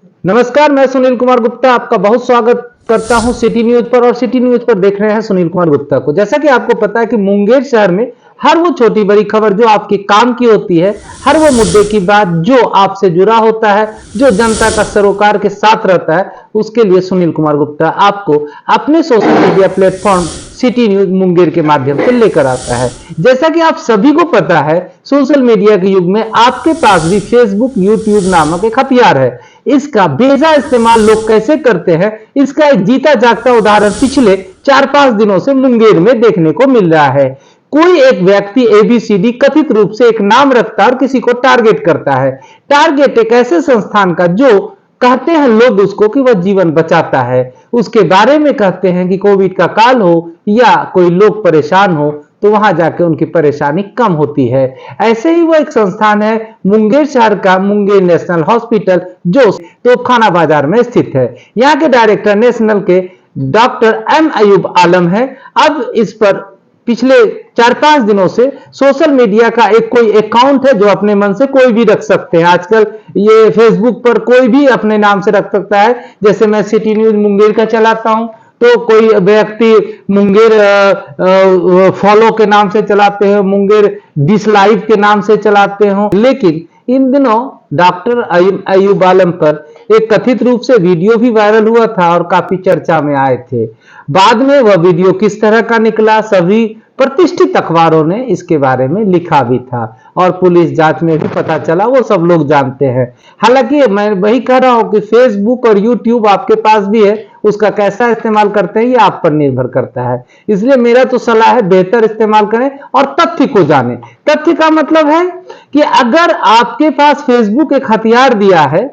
नमस्कार, मैं सुनील कुमार गुप्ता आपका बहुत स्वागत करता हूं सिटी न्यूज पर। और सिटी न्यूज पर देख रहे हैं सुनील कुमार गुप्ता को। जैसा कि आपको पता है कि मुंगेर शहर में हर वो छोटी बड़ी खबर जो आपके काम की होती है, हर वो मुद्दे की बात जो आपसे जुड़ा होता है, जो जनता का सरोकार के साथ रहता है, उसके लिए सुनील कुमार गुप्ता आपको अपने social media platform city news Munger के माध्यम से लेकर आता है। जैसा कि आप सभी को पता है, सोशल मीडिया के युग में आपके पास भी फेसबुक, यूट्यूब नामक एक हथियार है। इसका बेजा इस्तेमाल लोग कैसे करते हैं, इसका एक जीता जागता उदाहरण पिछले 4-5 दिनों से मुंगेर में देखने को मिल रहा है। कोई एक व्यक्ति एबीसीडी कथित रूप से एक नाम रखता है और किसी को टारगेट करता है। टारगेट एक ऐसे संस्थान का जो कहते हैं लोग उसको कि वह जीवन बचाता है। उसके बारे में कहते हैं कि कोविड का काल हो या कोई लोग परेशान हो तो वहां जाके उनकी परेशानी कम होती है। ऐसे ही वो एक संस्थान है मुंगेर शहर का मुंगेर नेशनल हॉस्पिटल, जो तोपखाना बाजार में स्थित है। यहाँ के डायरेक्टर नेशनल के डॉक्टर एम अयूब आलम है। अब इस पर पिछले 4-5 दिनों से सोशल मीडिया का एक कोई अकाउंट है जो अपने मन से कोई भी रख सकते हैं। आजकल ये फेसबुक पर कोई भी अपने नाम से रख सकता है। जैसे मैं सिटी न्यूज मुंगेर का चलाता हूं तो कोई व्यक्ति मुंगेर फॉलो के नाम से चलाते हैं, मुंगेर डिसलाइव के नाम से चलाते हो। लेकिन इन दिनों डॉक्टर अयूब आलम पर एक कथित रूप से वीडियो भी वायरल हुआ था और काफी चर्चा में आए थे। बाद में वह वीडियो किस तरह का निकला, सभी प्रतिष्ठित अखबारों ने इसके बारे में लिखा भी था और पुलिस जांच में भी पता चला, वो सब लोग जानते हैं। हालांकि मैं वही कह रहा हूं कि फेसबुक और यूट्यूब आपके पास भी है, उसका कैसा इस्तेमाल करते हैं ये आप पर निर्भर करता है। इसलिए मेरा तो सलाह है बेहतर इस्तेमाल करें और तथ्य को जानें। तथ्य का मतलब है कि अगर आपके पास फेसबुक एक हथियार दिया है,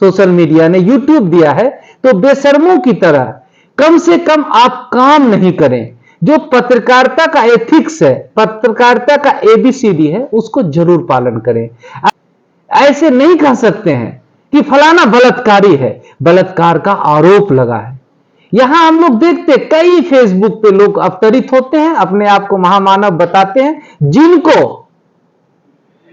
सोशल मीडिया ने यूट्यूब दिया है, तो बेशर्मों की तरह कम से कम आप काम नहीं करें। जो पत्रकारिता का एथिक्स है, पत्रकारिता का एबीसीडी है, उसको जरूर पालन करें। ऐसे नहीं कह सकते हैं कि फलाना बलात्कारी है, बलात्कार का आरोप लगा है। यहां हम लोग देखते कई फेसबुक पे लोग अवतरित होते हैं, अपने आप को महामानव बताते हैं, जिनको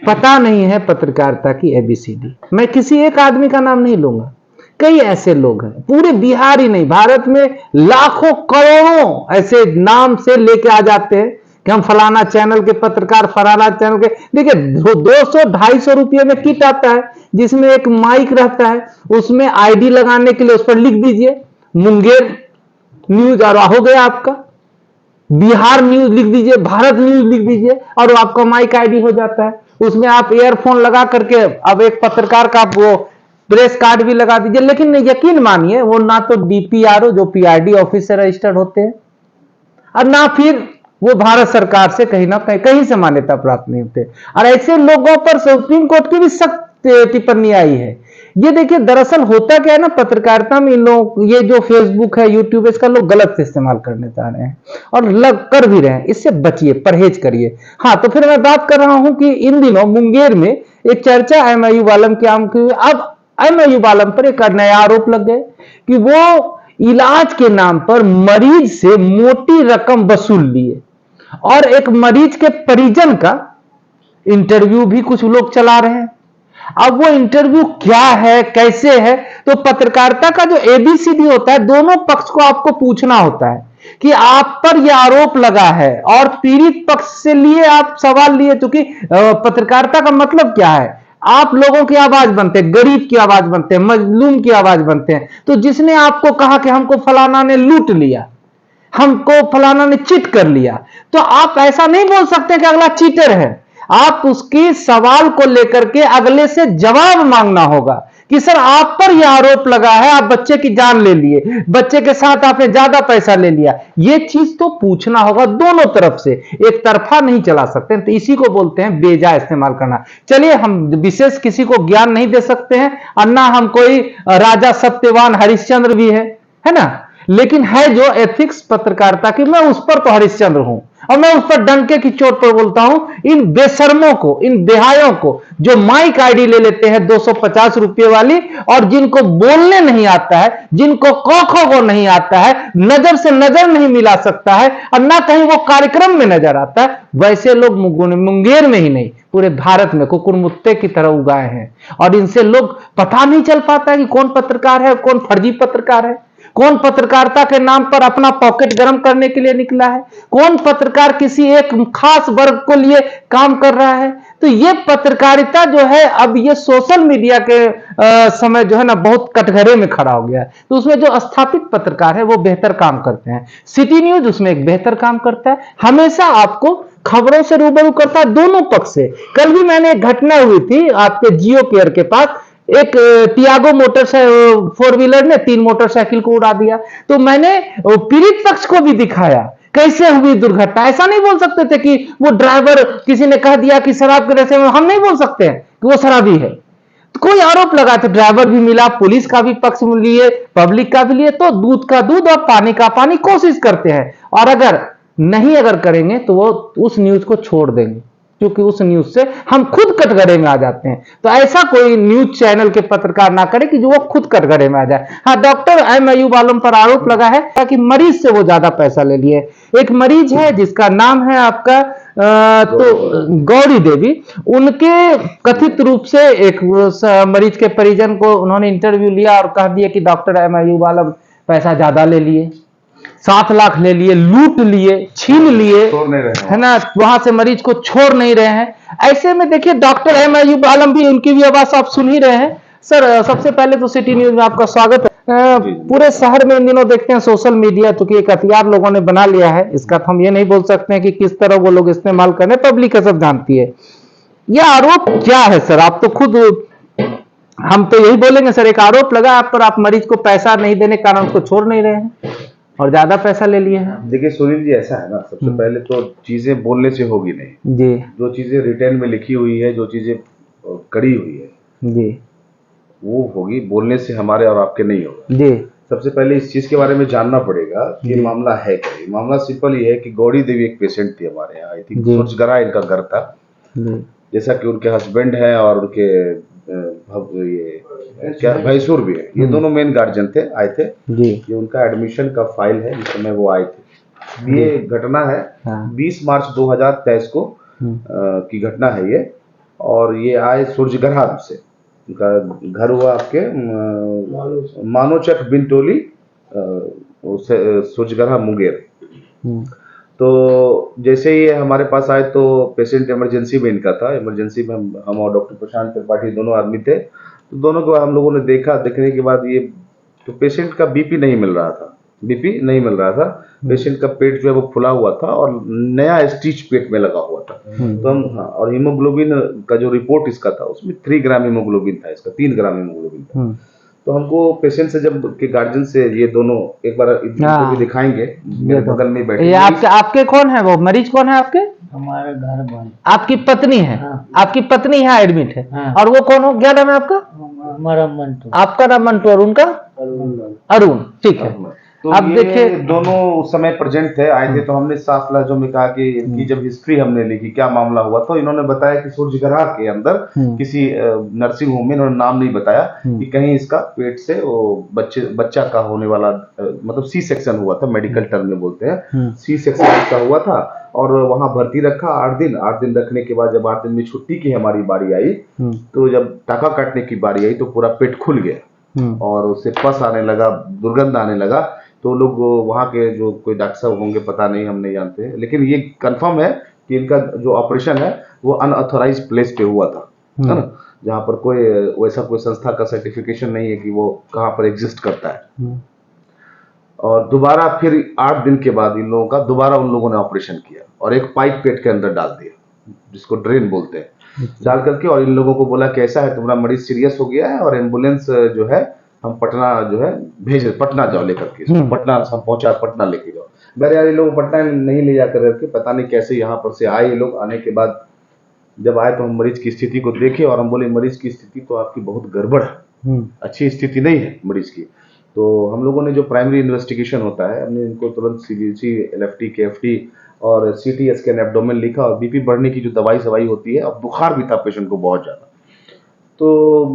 पता नहीं है पत्रकारिता की एबीसीडी। मैं किसी एक आदमी का नाम नहीं लूंगा, कई ऐसे लोग हैं, पूरे बिहार ही नहीं भारत में लाखों करोड़ों ऐसे नाम से लेके आ जाते हैं कि हम फलाना चैनल के पत्रकार, फलाना चैनल के। देखिए 200-250 रुपये में किट आता है जिसमें एक माइक रहता है, उसमें आईडी लगाने के लिए उस पर लिख दीजिए मुंगेर न्यूज और हो गया आपका। बिहार न्यूज लिख दीजिए, भारत न्यूज लिख दीजिए और आपका माइक आईडी हो जाता है। उसमें आप ईयरफोन लगा करके अब एक पत्रकार का वो प्रेस कार्ड भी लगा दीजिए। लेकिन यकीन मानिए वो ना तो डीपीआरओ जो पीआरडी ऑफिस से रजिस्टर्ड होते हैं और ना फिर वो भारत सरकार से कहीं ना कहीं से मान्यता प्राप्त नहीं होते। और ऐसे लोगों पर सुप्रीम कोर्ट की भी सख्त टिप्पणी आई है। ये देखिए दरअसल होता क्या है ना, पत्रकारिता में इन लोग ये जो फेसबुक है, यूट्यूब, इसका लोग गलत इस्तेमाल करने जा रहे हैं और लग कर भी रहे हैं। इससे बचिए, परहेज करिए। हाँ, तो फिर मैं बात कर रहा हूं कि इन दिनों मुंगेर में एक चर्चा एम अयूब आलम के आम की। अब एम अयूब आलम पर एक नया आरोप लग गए कि वो इलाज के नाम पर मरीज से मोटी रकम वसूल लिए और एक मरीज के परिजन का इंटरव्यू भी कुछ लोग चला रहे हैं। अब वो इंटरव्यू क्या है, कैसे है, तो पत्रकारिता का जो एबीसीडी होता है, दोनों पक्ष को आपको पूछना होता है कि आप पर यह आरोप लगा है और पीड़ित पक्ष से लिए आप सवाल लिए। क्योंकि पत्रकारिता का मतलब क्या है, आप लोगों की आवाज बनते हैं, गरीब की आवाज बनते हैं, मजलूम की आवाज बनते हैं। तो जिसने आपको कहा कि हमको फलाना ने लूट लिया, हमको फलाना ने चीट कर लिया, तो आप ऐसा नहीं बोल सकते कि अगला चीटर है। आप उसके सवाल को लेकर के अगले से जवाब मांगना होगा कि सर आप पर यह आरोप लगा है, आप बच्चे की जान ले लिए, बच्चे के साथ आपने ज्यादा पैसा ले लिया। यह चीज तो पूछना होगा दोनों तरफ से, एक तरफा नहीं चला सकते। तो इसी को बोलते हैं बेजा इस्तेमाल करना। चलिए, हम विशेष किसी को ज्ञान नहीं दे सकते हैं और ना हम कोई राजा सत्यवान हरिश्चंद्र भी है ना। लेकिन है जो एथिक्स पत्रकारिता की, मैं उस पर तो हरिश्चंद्र हूं और मैं उस पर डंके की चोट पर बोलता हूं। इन बेशर्मों को, इन बेहायों को जो माइक आईडी ले लेते हैं 250 रुपये वाली, और जिनको बोलने नहीं आता है, जिनको कौखों को नहीं आता है, नजर से नजर नहीं मिला सकता है और ना कहीं वो कार्यक्रम में नजर आता है, वैसे लोग मुंगेर में ही नहीं पूरे भारत में कुकुरमुत्ते की तरह उगाए हैं। और इनसे लोग पता नहीं चल पाता है कि कौन पत्रकार है, कौन फर्जी पत्रकार है, कौन पत्रकारिता के नाम पर अपना पॉकेट गर्म करने के लिए निकला है, कौन पत्रकार किसी एक खास वर्ग को लिए काम कर रहा है। तो ये पत्रकारिता जो है अब ये सोशल मीडिया के समय जो है ना बहुत कटघरे में खड़ा हो गया है। तो उसमें जो स्थापित पत्रकार है वो बेहतर काम करते हैं। सिटी न्यूज उसमें एक बेहतर काम करता है, हमेशा आपको खबरों से रूबरू करता है दोनों पक्ष से। कल भी मैंने एक घटना हुई थी आपके जियो केयर के पास, एक टियागो मोटरसाइकिल 4 व्हीलर ने 3 मोटरसाइकिल को उड़ा दिया। तो मैंने पीड़ित पक्ष को भी दिखाया कैसे हुई दुर्घटना। ऐसा नहीं बोल सकते थे कि वो ड्राइवर, किसी ने कह दिया कि शराब के नशे में, हम नहीं बोल सकते हैं कि वो शराबी है। तो कोई आरोप लगा तो ड्राइवर भी मिला, पुलिस का भी पक्ष लिए, पब्लिक का भी लिए, तो दूध का दूध और पानी का पानी कोशिश करते हैं। और अगर करेंगे तो वो उस न्यूज को छोड़ देंगे, क्योंकि उस न्यूज से हम खुद कटघरे में आ जाते हैं। तो ऐसा कोई न्यूज चैनल के पत्रकार ना करे कि जो वो खुद कटघरे में आ जाए। हाँ, डॉक्टर एम अयूब आलम पर आरोप लगा है कि मरीज से वो ज्यादा पैसा ले लिए। एक मरीज है जिसका नाम है आपका तो गौरी देवी, उनके कथित रूप से एक मरीज के परिजन को उन्होंने इंटरव्यू लिया और कह दिया कि डॉक्टर एम अयूब आलम पैसा ज्यादा ले लिए, 7 लाख ले लिए, लूट लिए, छीन लिए, है ना, वहां से मरीज को छोड़ नहीं रहे हैं। ऐसे में देखिए डॉक्टर एम अयूब आलम भी, उनकी भी आवाज आप सुन ही रहे हैं। सर, सबसे पहले तो सिटी न्यूज में आपका स्वागत है। पूरे शहर में इन दिनों देखते हैं सोशल मीडिया चूंकि एक हथियार लोगों ने बना लिया है, इसका तो हम ये नहीं बोल सकते हैं कि किस तरह वो लोग इस्तेमाल कर रहे हैं, पब्लिक का सब जानती है। यह आरोप क्या है सर? आप तो खुद, हम तो यही बोलेंगे सर, एक आरोप लगा आप पर, आप मरीज को पैसा नहीं देने के कारण उसको छोड़ नहीं रहे हैं और ज्यादा पैसा ले लिए हैं। देखिए सुनील जी, ऐसा है ना, सबसे पहले तो चीजें बोलने से होगी नहीं जी। जो चीजें रिटर्न में लिखी हुई है, जो चीजें करी हुई है जी, वो होगी, बोलने से हमारे और आपके नहीं होगा। जी। सबसे पहले इस चीज के बारे में जानना पड़ेगा कि मामला है क्या। मामला सिंपल ये है कि गौरी देवी एक पेशेंट थी हमारे यहाँ, आई थिंक सूरजगढ़ा इनका घर था। जैसा कि उनके हस्बैंड है और उनके ये क्या भैंसुर भी है, ये दोनों मेन गार्जियन थे, आए थे। ये उनका एडमिशन का फाइल है जिस समय वो आए थे। ये घटना है 20 मार्च 2023 को की घटना है ये। और ये आए सूरजगढ़ा से, उनका घर हुआ आपके मानोचक बिनटोली, सूरजगढ़ा मुंगेर। तो जैसे ही हमारे पास आए तो पेशेंट इमरजेंसी में इनका था। इमरजेंसी में हम और डॉक्टर प्रशांत त्रिपाठी दोनों आदमी थे। तो दोनों को हम लोगों ने देखा, देखने के बाद ये तो पेशेंट का बीपी नहीं मिल रहा था, बीपी नहीं मिल रहा था। पेशेंट का पेट जो है वो फुला हुआ था और नया स्टिच पेट में लगा हुआ था। तो हम, हाँ, और हीमोग्लोबिन का जो रिपोर्ट इसका था उसमें 3 ग्राम हीमोग्लोबिन था, इसका 3 ग्राम हीमोग्लोबिन था। तो हमको पेशेंट से जब के गार्जियन से ये दोनों एक बार इनको भी दिखाएंगे, मेरे बगल में बैठे। आपके कौन है, वो मरीज कौन है आपके? हमारे घर वाले आपकी पत्नी है? हाँ। आपकी पत्नी यहाँ एडमिट है। हाँ। और वो कौन हो, क्या नाम है आपका? हमारा मंटू। आपका नाम मंटू और उनका अरुण, ठीक है। तो अब देखिए दोनों उस समय प्रेजेंट थे, आए थे। तो हमने साफ लहजों में कहा कि इनकी जब हिस्ट्री हमने लिखी, क्या मामला हुआ, तो इन्होंने बताया कि सूरजगढ़ा के अंदर किसी नर्सिंग होम में, इन्होंने नाम नहीं बताया, कि कहीं इसका पेट से वो बच्चा का होने वाला, मतलब सी सेक्शन हुआ था, मेडिकल टर्म में बोलते हैं, सी सेक्शन इसका हुआ था। और वहां भर्ती रखा 8 दिन रखने के बाद जब 8 दिन में छुट्टी की हमारी बारी आई, तो जब टाका काटने की बारी आई तो पूरा पेट खुल गया और उससे पस आने लगा, दुर्गंध आने लगा। तो लोग वहाँ के जो कोई डॉक्टर साहब होंगे, पता नहीं, हम नहीं जानते, लेकिन ये कंफर्म है कि इनका जो ऑपरेशन है वो अनऑथोराइज्ड प्लेस पे हुआ था, है ना, जहाँ पर कोई वैसा कोई संस्था का सर्टिफिकेशन नहीं है कि वो कहाँ पर एग्जिस्ट करता है। और दोबारा फिर 8 दिन के बाद इन लोगों का दोबारा उन लोगों ने ऑपरेशन किया और एक पाइप पेट के अंदर डाल दिया, जिसको ड्रेन बोलते हैं, डाल करके, और इन लोगों को बोला कि ऐसा है, तुम्हारा मरीज सीरियस हो गया है और एम्बुलेंस जो है हम पटना जो है भेज, पटना जाओ लेकर के, पटना हम पहुंचा, पटना लेके जाओ। मेरे यार ये लोग पटना नहीं ले जाकर रखे, पता नहीं कैसे यहाँ पर से आए ये लोग। आने के बाद जब आए तो हम मरीज की स्थिति को देखे और हम बोले, मरीज की स्थिति तो आपकी बहुत गड़बड़ है, अच्छी स्थिति नहीं है मरीज की। तो हम लोगों ने जो प्राइमरी इन्वेस्टिगेशन होता है, हमने इनको तुरंत सीबीसी, एलएफटी, केएफटी और सीटी स्कैन एब्डोमेन लिखा, और बीपी बढ़ने की जो दवाई सवाई होती है, और बुखार भी था पेशेंट को बहुत ज़्यादा। तो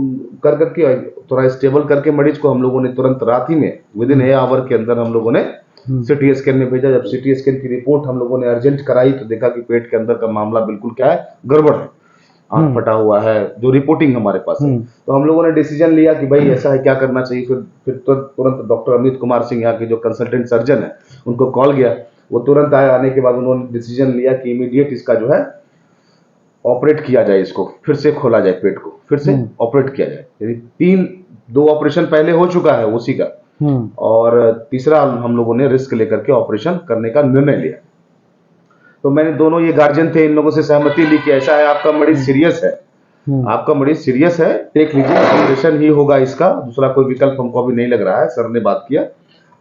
कर करके थोड़ा स्टेबल करके मरीज को हम लोगों ने तुरंत रात ही में विद इन ए आवर के अंदर हम लोगों ने सिटी स्कैन में भेजा। जब सिटी स्कैन की रिपोर्ट हम लोगों ने अर्जेंट कराई तो देखा कि पेट के अंदर का मामला बिल्कुल क्या है, गड़बड़ है, आंख फटा हुआ है, जो रिपोर्टिंग हमारे पास है। तो हम लोगों ने डिसीजन लिया कि भाई ऐसा है, क्या करना चाहिए। फिर तुरंत डॉक्टर अमित कुमार सिंह, यहाँ के जो कंसल्टेंट सर्जन है, उनको कॉल गया। वो तुरंत आए, आने के बाद उन्होंने डिसीजन लिया कि इमीडिएट इसका जो है ऑपरेट किया जाए, इसको फिर से खोला जाए, पेट को फिर से ऑपरेट किया जाए। यदि 2 ऑपरेशन पहले हो चुका है उसी का, और तीसरा हम लोगों ने रिस्क लेकर के ऑपरेशन करने का निर्णय लिया। तो मैंने दोनों ये गार्जियन थे, इन लोगों से सहमति ली कि ऐसा है, आपका मरीज सीरियस है, आपका मरीज सीरियस है, देख लीजिए ऑपरेशन ही होगा इसका, दूसरा कोई विकल्प हमको अभी नहीं लग रहा है। सर ने बात किया,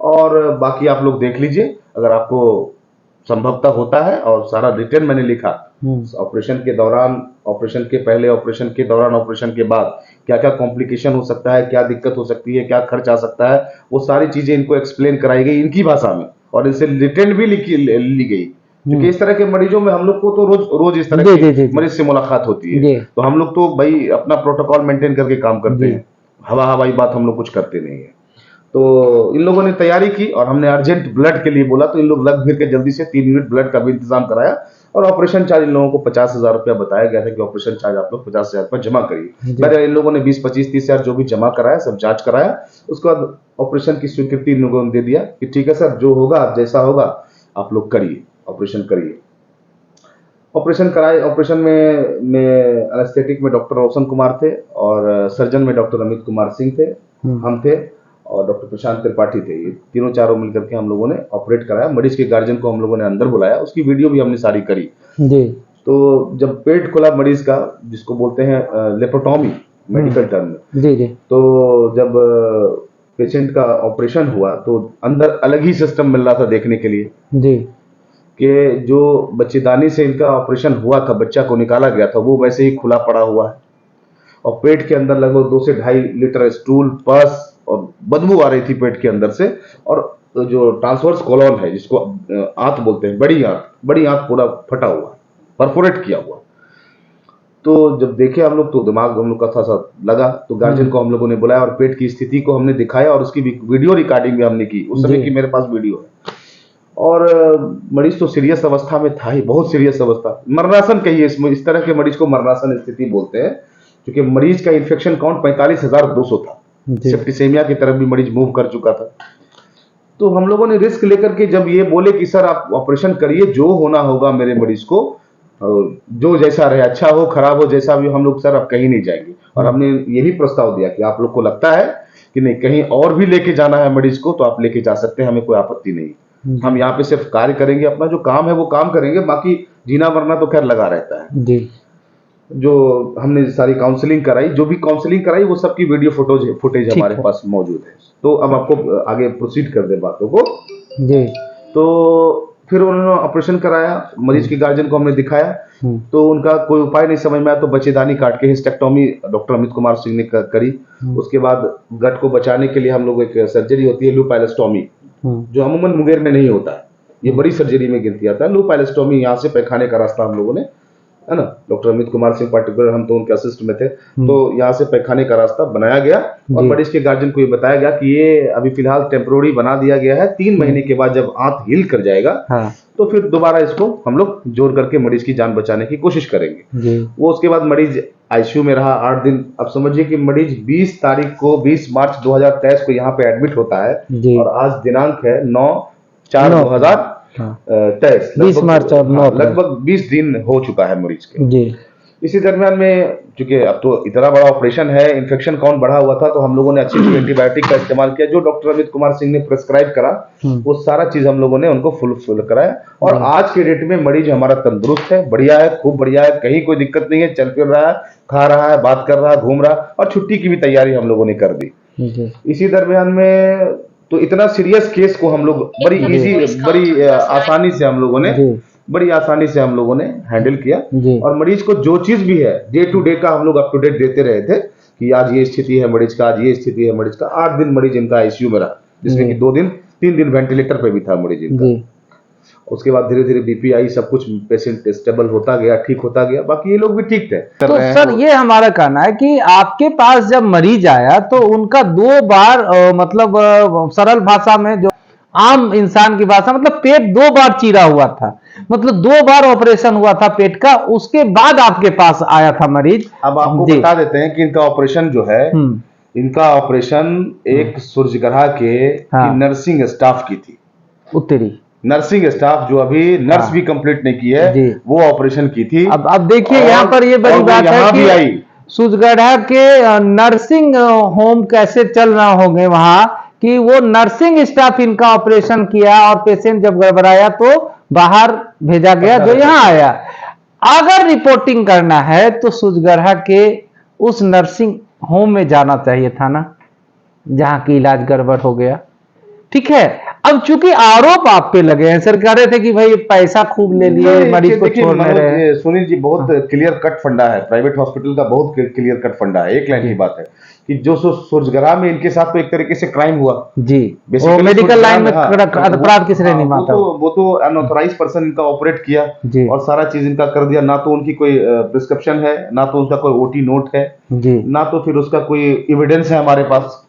और बाकी आप लोग देख लीजिए, अगर आपको संभवतः होता है। और सारा रिटर्न मैंने लिखा, ऑपरेशन के दौरान, ऑपरेशन के पहले, ऑपरेशन के दौरान, ऑपरेशन के बाद क्या क्या कॉम्प्लिकेशन हो सकता है, क्या दिक्कत हो सकती है, क्या खर्च आ सकता है, वो सारी चीजें इनको एक्सप्लेन कराई गई इनकी भाषा में, और इनसे रिटर्न भी ली गई। क्योंकि इस तरह के मरीजों में हम लोग को तो रोज इस तरह के मरीज से मुलाकात होती है, तो हम लोग तो भाई अपना प्रोटोकॉल मेंटेन करके काम करते हैं, हवाई बात हम लोग कुछ करते नहीं है। तो इन लोगों ने तैयारी की, और हमने अर्जेंट ब्लड के लिए बोला, तो इन लोग लग फिर के जल्दी से 3 यूनिट ब्लड का भी इंतजाम कराया। और ऑपरेशन चार्ज इन लोगों को 50,000 रुपया बताया गया था कि ऑपरेशन चार्ज आप लोग 50,000 रुपया जमा करिए। पहले इन लोगों ने 20, 25, 30,000 जो भी जमा कराया, सब जांच कराया। उसके बाद ऑपरेशन की स्वीकृति इन लोगों ने दे दिया कि ठीक है सर, जो होगा, जैसा होगा आप लोग करिए, ऑपरेशन करिए। ऑपरेशन कराए। ऑपरेशन में एनेस्थेटिक में डॉक्टर रोशन कुमार थे, और सर्जन में डॉक्टर अमित कुमार सिंह थे, हम थे, और डॉक्टर प्रशांत त्रिपाठी थे। ये तीनों चारों मिलकर के हम लोगों ने ऑपरेट कराया। मरीज के गार्जियन को हम लोगों ने अंदर बुलाया, उसकी वीडियो भी हमने सारी करी जी। तो जब पेट खुला मरीज का, जिसको बोलते हैं लेप्रोटॉमी मेडिकल टर्म में जी जी, तो जब पेशेंट का ऑपरेशन हुआ तो अंदर अलग ही सिस्टम मिल रहा था देखने के लिए जी, कि जो बच्चेदानी से इनका ऑपरेशन हुआ था, बच्चा को निकाला गया था, वो वैसे ही खुला पड़ा हुआ है, और पेट के अंदर लगभग 2 से 2.5 लीटर स्टूल, पस और बदबू आ रही थी पेट के अंदर से। और जो ट्रांसवर्स कॉलम है, जिसको आंत बोलते हैं, बड़ी आंत पूरा फटा हुआ, परफोरेट किया हुआ। तो जब देखे हम लोग, तो दिमाग हम लोग का था सा लगा। तो गार्जियन को हम लोगों ने बुलाया, और पेट की स्थिति को हमने दिखाया, और उसकी वीडियो रिकॉर्डिंग भी हमने की। उस समय की मेरे पास वीडियो है। और मरीज तो सीरियस अवस्था में था ही, बहुत सीरियस अवस्था, मरणासन कहिए, इस तरह के मरीज को मरणासन स्थिति बोलते हैं, क्योंकि मरीज का इन्फेक्शन काउंट 45,200 था। सेप्टिसेमिया की तरफ भी मरीज मूव कर चुका था। तो हम लोगों ने रिस्क लेकर के जब ये बोले कि सर आप ऑपरेशन करिए, जो होना होगा मेरे मरीज को, जो जैसा रहे, अच्छा हो खराब हो, जैसा भी, हम लोग सर अब कहीं नहीं जाएंगे। और हमने ये भी प्रस्ताव दिया कि आप लोग को लगता है कि नहीं कहीं और भी लेके जाना है मरीज को, तो आप लेके जा सकते हैं, हमें कोई आपत्ति नहीं। हम यहाँ पे सिर्फ कार्य करेंगे, अपना जो काम है वो काम करेंगे, बाकी जीना मरना तो खैर लगा रहता है जी। जो हमने सारी काउंसलिंग कराई, जो भी काउंसलिंग कराई, वो सबकी वीडियो फुटेज हमारे पास मौजूद है। तो अब आपको आगे प्रोसीड कर दे बातों को जी। तो फिर उन्होंने ऑपरेशन कराया, मरीज के गार्जियन को हमने दिखाया, तो उनका कोई उपाय नहीं समझ में आया, तो बच्चेदानी काट के हिस्टेक्टोमी डॉक्टर अमित कुमार सिंह ने करी। उसके बाद गट को बचाने के लिए हम लोग, एक सर्जरी होती है लूपाइलेस्टोमी, जो अमूमन मुंगेर में नहीं होता है, ये बड़ी सर्जरी में गिनती आता है। लूपाइलेस्टोमी, यहाँ से पैखाने का रास्ता हम लोगों ने, है ना, डॉक्टर अमित कुमार सिंह पार्टिकुलर, हम तो उनके असिस्ट में थे, तो यहाँ से पैखाने का रास्ता बनाया गया। और मरीज के गार्जियन को ये बताया गया कि ये अभी फिलहाल टेम्पोररी बना दिया गया है, 3 महीने के बाद जब आंत हील कर जाएगा तो फिर दोबारा इसको हम लोग जोड़ करके मरीज की जान बचाने की कोशिश करेंगे। वो उसके बाद मरीज आईसीयू में रहा 8 दिन। अब समझिए कि मरीज 20 मार्च 2023 को यहाँ पे एडमिट होता है, और आज दिनांक है 9/4/2023, 20 मार्च, लगभग 20 दिन हो चुका है मरीज के जी। इसी दरमियान में, चूंकि अब तो इतना बड़ा ऑपरेशन है, इन्फेक्शन काउंट बढ़ा हुआ था, तो हम लोगों ने अच्छी एंटीबायोटिक का इस्तेमाल किया, जो डॉक्टर अमित कुमार सिंह ने प्रेस्क्राइब करा, वो सारा चीज हम लोगों ने उनको फुल कराया। और आज के डेट में मरीज हमारा तंदुरुस्त है, बढ़िया है, खूब बढ़िया है, कहीं कोई दिक्कत नहीं है, चल फिर रहा है, खा रहा है, बात कर रहा है, घूम रहा, और छुट्टी की भी तैयारी हम लोगों ने कर दी। इसी दरमियान में तो इतना सीरियस केस को हम लोग बड़ी आसानी से हम लोगों ने हैंडल किया। और मरीज को जो चीज भी है, डे टू डे का हम लोग अप टू डेट देते रहे थे, कि आज ये स्थिति है मरीज का, आज ये स्थिति है मरीज का। 8 दिन मरीज इनका आईसीयू में रहा, जिसमें कि 3 दिन वेंटिलेटर पे भी था मरीज इनका। उसके बाद धीरे धीरे बीपी आई, सब कुछ पेशेंट स्टेबल होता गया, ठीक होता गया, बाकी ये लोग भी ठीक थे। तो सर ये हमारा कहना है कि आपके पास जब मरीज आया तो उनका 2 बार मतलब सरल भाषा में, जो आम इंसान की भाषा, मतलब पेट 2 बार चीरा हुआ था, मतलब 2 बार ऑपरेशन हुआ था पेट का, उसके बाद आपके पास आया था मरीज। अब आपको बता देते हैं कि इनका ऑपरेशन जो है, इनका ऑपरेशन एक सूरजगढ़ा के नर्सिंग स्टाफ की थी। उत्तरी नर्सिंग स्टाफ जो अभी नर्स भी कंप्लीट नहीं की है, वो ऑपरेशन की थी। अब देखिए यहाँ पर ये बड़ी बात है कि सूरजगढ़ा के नर्सिंग होम कैसे चल रहा होंगे वहां, कि वो नर्सिंग स्टाफ इनका ऑपरेशन किया और पेशेंट जब गड़बड़ाया तो बाहर भेजा गया, जो यहाँ आया। अगर रिपोर्टिंग करना है तो सूरजगढ़ा के उस नर्सिंग होम में जाना चाहिए था ना, जहां की इलाज गड़बड़ हो गया। ठीक है, अब चूंकि आरोप आप पे लगे हैं, सर कह रहे थे कि भाई पैसा खूब ले लिए, मरीज को छोड़ नहीं रहे। सुनील जी, बहुत क्लियर कट फंडा है प्राइवेट हॉस्पिटल का, बहुत क्लियर कट फंडा है। एक लाइन की बात है कि जो सूरजगढ़ा में इनके साथ तो एक तरीके से क्राइम हुआ जी, वो मेडिकल लाइन में अपराध की श्रेणी में आता है। वो तो अनऑथराइज पर्सन इनका ऑपरेट किया और सारा चीज इनका कर दिया। ना तो उनकी कोई प्रिस्क्रिप्शन है, ना तो उनका कोई ओटी नोट है, ना तो फिर उसका कोई एविडेंस है हमारे पास।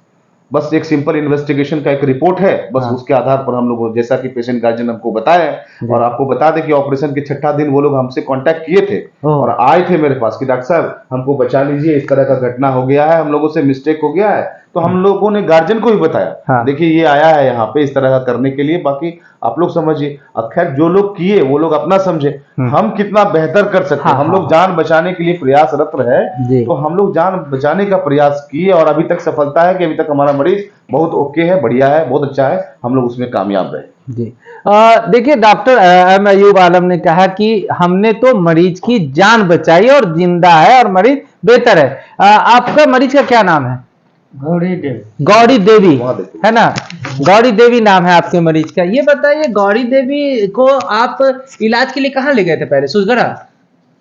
बस एक सिंपल इन्वेस्टिगेशन का एक रिपोर्ट है, बस उसके आधार पर हम लोग, जैसा कि पेशेंट गार्जियन हमको बताया, और आपको बता दें कि ऑपरेशन के 6ठा दिन वो लोग हमसे कांटेक्ट किए थे और आए थे मेरे पास कि डॉक्टर साहब हमको बचा लीजिए, इस तरह का घटना हो गया है, हम लोगों से मिस्टेक हो गया है। तो हम लोगों ने गार्जियन को भी बताया, देखिए ये आया है यहाँ पे इस तरह का करने के लिए, बाकी आप लोग समझिए। खैर जो लोग किए वो लोग अपना समझे, हम कितना बेहतर कर सकते हैं। हम लोग जान बचाने के लिए प्रयासरत है, तो हम लोग जान बचाने का प्रयास किए और अभी तक सफलता है कि अभी तक हमारा मरीज बहुत ओके है, बढ़िया है, बहुत अच्छा है, हम लोग उसमें कामयाब रहे। जी देखिए, डॉक्टर एम अयूब आलम ने कहा कि हमने तो मरीज की जान बचाई और जिंदा है और मरीज बेहतर है। आपका मरीज का क्या नाम है? गौरी देवी। गौरी देवी है ना, गौरी देवी नाम है आपके मरीज का। ये बताइए, गौरी देवी को आप इलाज के लिए कहाँ ले गए थे पहले? सूरजगढ़ा?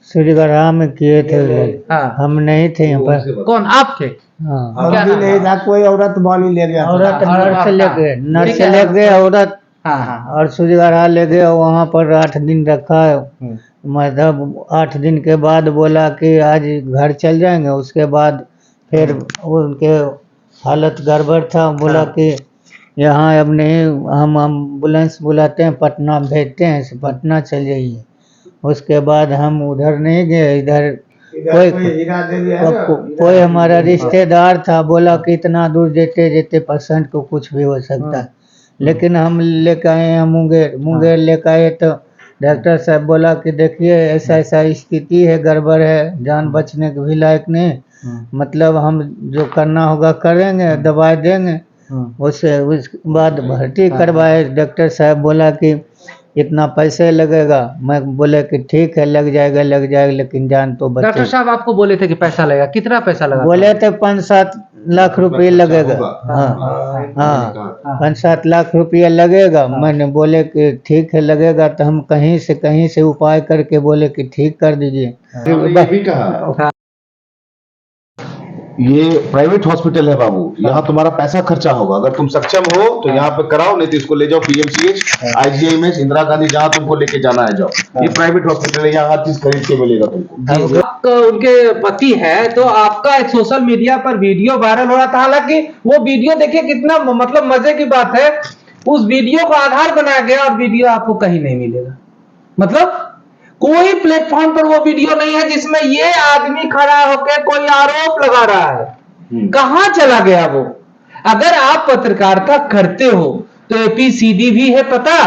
सूरजगढ़ा में किए थे। हम नहीं थे यहाँ पर। कौन आप थे? क्या नहीं था, कोई औरत वाली ले गया। औरत नर्स ले गए औरत। और सूरजगढ़ा ले गए, वहाँ पर 8 दिन रखा। मतलब 8 दिन के बाद बोला कि आज घर चल जाएंगे। उसके बाद फिर उनके हालत गड़बड़ था, बोला कि यहाँ अब नहीं, हम एम्बुलेंस बुलाते हैं, पटना भेजते हैं, पटना चल जाइए। उसके बाद हम उधर नहीं गए, इधर कोई हमारा रिश्तेदार था, बोला कि इतना दूर जेते पेशेंट को कुछ भी हो सकता है। लेकिन हम लेकर आए हैं मुंगेर लेकर आए, तो डॉक्टर साहब बोला कि देखिए ऐसा ऐसा स्थिति है, गड़बड़ है, जान बचने के भी लायक नहीं, मतलब हम जो करना होगा करेंगे, दवाई देंगे। उसके बाद भर्ती करवाए। डॉक्टर साहब बोला कि इतना पैसे लगेगा। मैं बोले कि ठीक है, लग जाएगा, लेकिन जान तो बचे। डॉक्टर साहब आपको बोले थे कि पैसा लगेगा, कितना पैसा लगा? बोले थे 5-7 लाख रुपये लगेगा। हाँ, 5-7 लाख रुपया लगेगा। मैंने बोले कि ठीक है लगेगा, तो हम कहीं से उपाय करके बोले कि ठीक कर दीजिए। ये प्राइवेट हॉस्पिटल है बाबू, यहाँ तुम्हारा पैसा खर्चा होगा। अगर तुम सक्षम हो तो यहाँ पे कराओ, नहीं तो इसको ले जाओ पीएमसीएच, आईजीआईएमएस, इंदिरा गांधी, जहाँ तुमको लेके जाना है जाओ। ये प्राइवेट हॉस्पिटल है, यहाँ हर चीज खरीद के मिलेगा तुमको। आपका उनके पति है, तो आपका एक सोशल मीडिया पर वीडियो वायरल हो रहा था। हालांकि वो वीडियो देखिए कितना मतलब मजे की बात है, उस वीडियो को आधार बनाया गया और वीडियो आपको कहीं नहीं मिलेगा। मतलब कोई प्लेटफॉर्म पर वो वीडियो नहीं है जिसमें ये आदमी खड़ा होकर कोई आरोप लगा रहा है। कहां चला गया वो? अगर आप पत्रकारिता करते हो तो एपीसीडी भी है पता।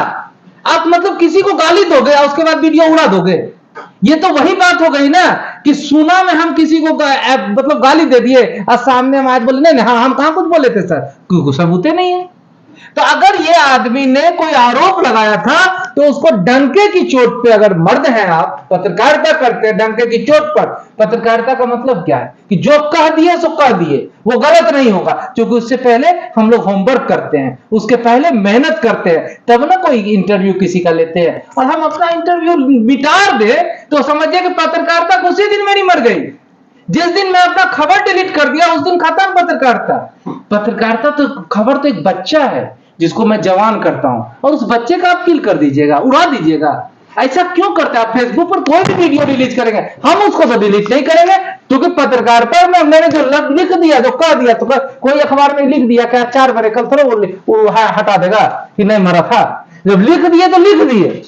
आप मतलब किसी को गाली दोगे और उसके बाद वीडियो उड़ा दोगे, ये तो वही बात हो गई ना कि सुना में हम किसी को मतलब गाली दे दिए और सामने हम आज बोले नहीं, हाँ हम कहां कुछ बोले थे सर, क्योंकि सबूते नहीं है। तो अगर ये आदमी ने कोई आरोप लगाया था तो उसको डंके की चोट पे, अगर मर्द हैं आप, पत्रकारिता करते हैं डंके की चोट पर। पत्रकारिता का मतलब क्या है कि जो कह दिए सो कह दिए, वो गलत नहीं होगा, क्योंकि उससे पहले हम लोग होमवर्क करते हैं, उसके पहले मेहनत करते हैं, तब ना कोई इंटरव्यू किसी का लेते हैं। और हम अपना इंटरव्यू मिटा दे तो समझिए कि पत्रकारिता उसी दिन मेरी मर गई। जिस दिन मैं अपना खबर डिलीट कर दिया उस दिन खत्म पत्रकारिता। पत्रकारिता तो खबर तो एक बच्चा है जिसको मैं जवान करता हूं, और उस बच्चे का आप किल कर दीजिएगा, उड़ा दीजिएगा। ऐसा क्यों करते हैं आप? फेसबुक पर कोई भी वीडियो रिलीज करेंगे, हम उसको तो डिलीट नहीं करेंगे, क्योंकि पत्रकारिता में मैंने जो लिख दिया, जो कह दिया, तो कोई अखबार में लिख दिया क्या 4 बजे कल थोड़ा वो हटा देगा कि नहीं मरा था। जब लिख दिए तो लिख दिए,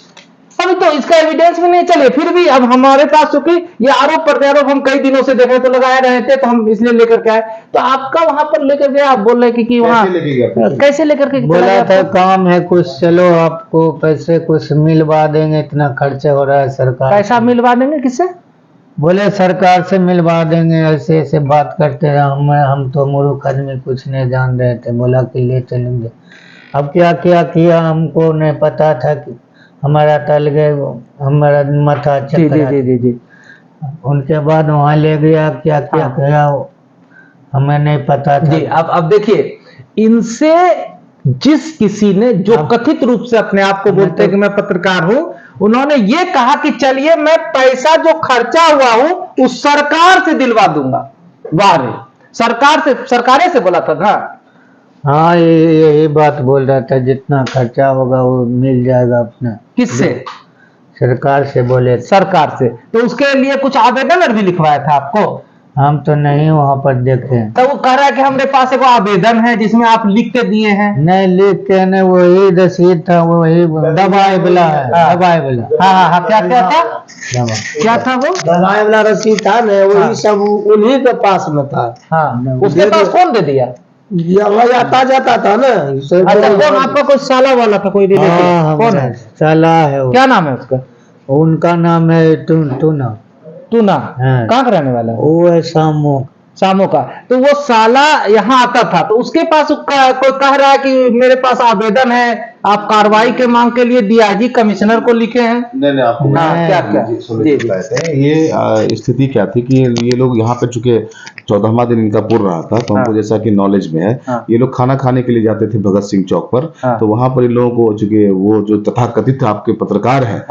अब तो इसका एविडेंस भी नहीं चले। फिर भी अब हमारे पास चूंकि ये आरोप प्रत्यारोप हम कई दिनों से देख रहे, तो लगाए रहे थे, तो हम इसलिए लेकर के आए। तो आपका वहां पर लेकर गया, आप बोल रहे कि वहां कैसे लेकर के बोला था काम है कुछ, चलो आपको पैसे कुछ मिलवा देंगे, इतना खर्चा हो रहा है सरकार। पैसा मिलवा देंगे किससे? बोले सरकार से मिलवा देंगे, ऐसे ऐसे बात करते रहे। हम तो मूर्ख आदमी कुछ नहीं जान रहे थे। बोला कि ले चलेंगे। अब क्या क्या किया हमको नहीं पता था कि हमारा तल गए, हमारा माथा चक्कर। जी। उनके बाद वहां ले गया, क्या क्या किया हमें नहीं पता था। जी अब देखिए, इनसे जिस किसी ने जो कथित रूप से अपने आप को बोलते हैं कि मैं पत्रकार हूं, उन्होंने ये कहा कि चलिए मैं पैसा जो खर्चा हुआ हूं उस सरकार से दिलवा दूंगा। वाह रे, सरकारें से बोला था ना। हाँ यही बात बोल रहा था, जितना खर्चा होगा वो मिल जाएगा अपना। किससे? सरकार से बोले। सरकार से। तो उसके लिए कुछ आवेदन भी लिखवाया था आपको? हम तो नहीं वहाँ पर देखे। तो वो कह रहा है कि हमारे पास एक आवेदन है जिसमें आप लिख के दिए हैं। नहीं लिख के नहीं, वही रसीद था, वही दवाई वाला है। दवाई वाला। हाँ क्या क्या था? क्या था वो? दवाई वाला रसीद था ना, वही सब उन्हीं के पास में था। हाँ, उसके पास कौन दे दिया? आता जाता था ना। अच्छा, कौन आपका कोई साला वाला था, कोई रिलेटिव? कौन है? साला है वो। क्या नाम है उसका? उनका नाम है टूना। टूना? हाँ। कहाँ का रहने वाला है? वो है सामो का। तो वो साला यहाँ आता था, तो उसके पास कोई कह रहा है कि मेरे पास आवेदन है, आप कार्रवाई के मांग के लिए डीआईजी कमिश्नर को लिखे हैं। नहीं आपको क्या ये स्थिति क्या थी कि ये लोग यहाँ पे चूंकि 14वां दिन इनका पूर्ण रहा था, तो हमको जैसा कि नॉलेज में है, ये लोग खाना खाने के लिए जाते थे भगत सिंह चौक पर। तो वहां पर इन लोगों को चूंकि वो जो तथाकथित आपके पत्रकार हैं,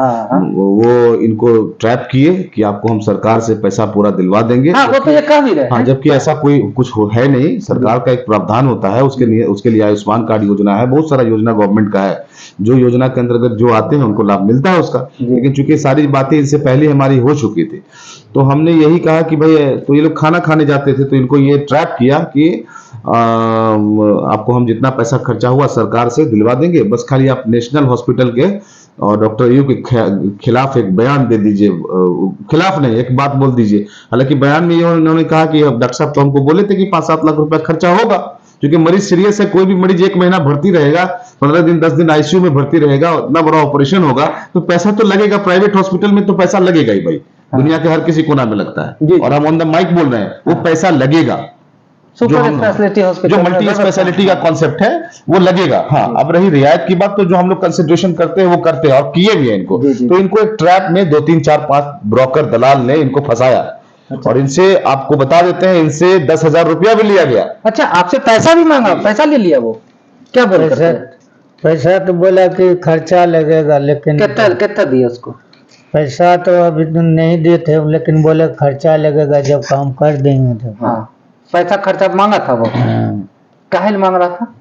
वो इनको ट्रैप किए कि आपको हम सरकार से पैसा पूरा दिलवा देंगे। वो तो ये कह भी रहे हैं। जबकि ऐसा कोई कुछ है नहीं। सरकार का एक प्रावधान होता है, उसके लिए आयुष्मान कार्ड योजना है, बहुत सारा योजना गवर्नमेंट का है, जो योजना के अंतर्गत जो आते हैं उनको लाभ मिलता है उसका। लेकिन चूंकि सारी बातें इससे पहले हमारी हो चुकी थी, तो हमने यही कहा कि भाई, तो ये लोग खाना खाने जाते थे, तो इनको ये ट्रैप किया कि आपको हम जितना पैसा खर्चा हुआ सरकार से दिलवा देंगे, बस खाली आप नेशनल हॉस्पिटल के और डॉक्टर यू के खिलाफ एक बयान दे दीजिए। खिलाफ नहीं, एक बात बोल दीजिए। हालांकि बयान में उन्होंने कहा कि डॉक्टर साहब तो हमको बोले थे कि 5-7 लाख रुपया खर्चा होगा, क्योंकि मरीज सीरियस है। कोई भी मरीज 1 महीना भर्ती रहेगा, 15 दिन 10 दिन आईसीयू में भर्ती रहेगा, इतना बड़ा ऑपरेशन होगा, तो पैसा तो लगेगा। प्राइवेट हॉस्पिटल में तो पैसा लगेगा ही भाई। दुनिया के हर किसी कोना में लगता है, और हम ऑन द माइक बोल रहे हैं, वो पैसा लगेगा। जो मल्टी स्पेशलिटी का कॉन्सेप्ट है वो लगेगा। हाँ, अब रही रियायत की बात, तो जो हम लोग कंसिडरेशन करते हैं वो करते हैं, और किए भी हैं इनको। तो इनको एक ट्रैप में 2, 3, 4, 5 ब्रोकर दलाल ने इनको फंसाया। अच्छा। और इनसे आपको बता देते हैं, इनसे 10,000 रुपया भी लिया गया। अच्छा, आपसे पैसा भी मांगा? पैसा ले लिया? वो क्या बोल रहे? पैसा तो बोला कि खर्चा लगेगा, लेकिन कितना दिया उसको? पैसा तो अभी नहीं देते, लेकिन बोले खर्चा लगेगा जब काम कर देंगे तो। हाँ, पैसा खर्चा मांगा था वो? काहे मांग रहा था?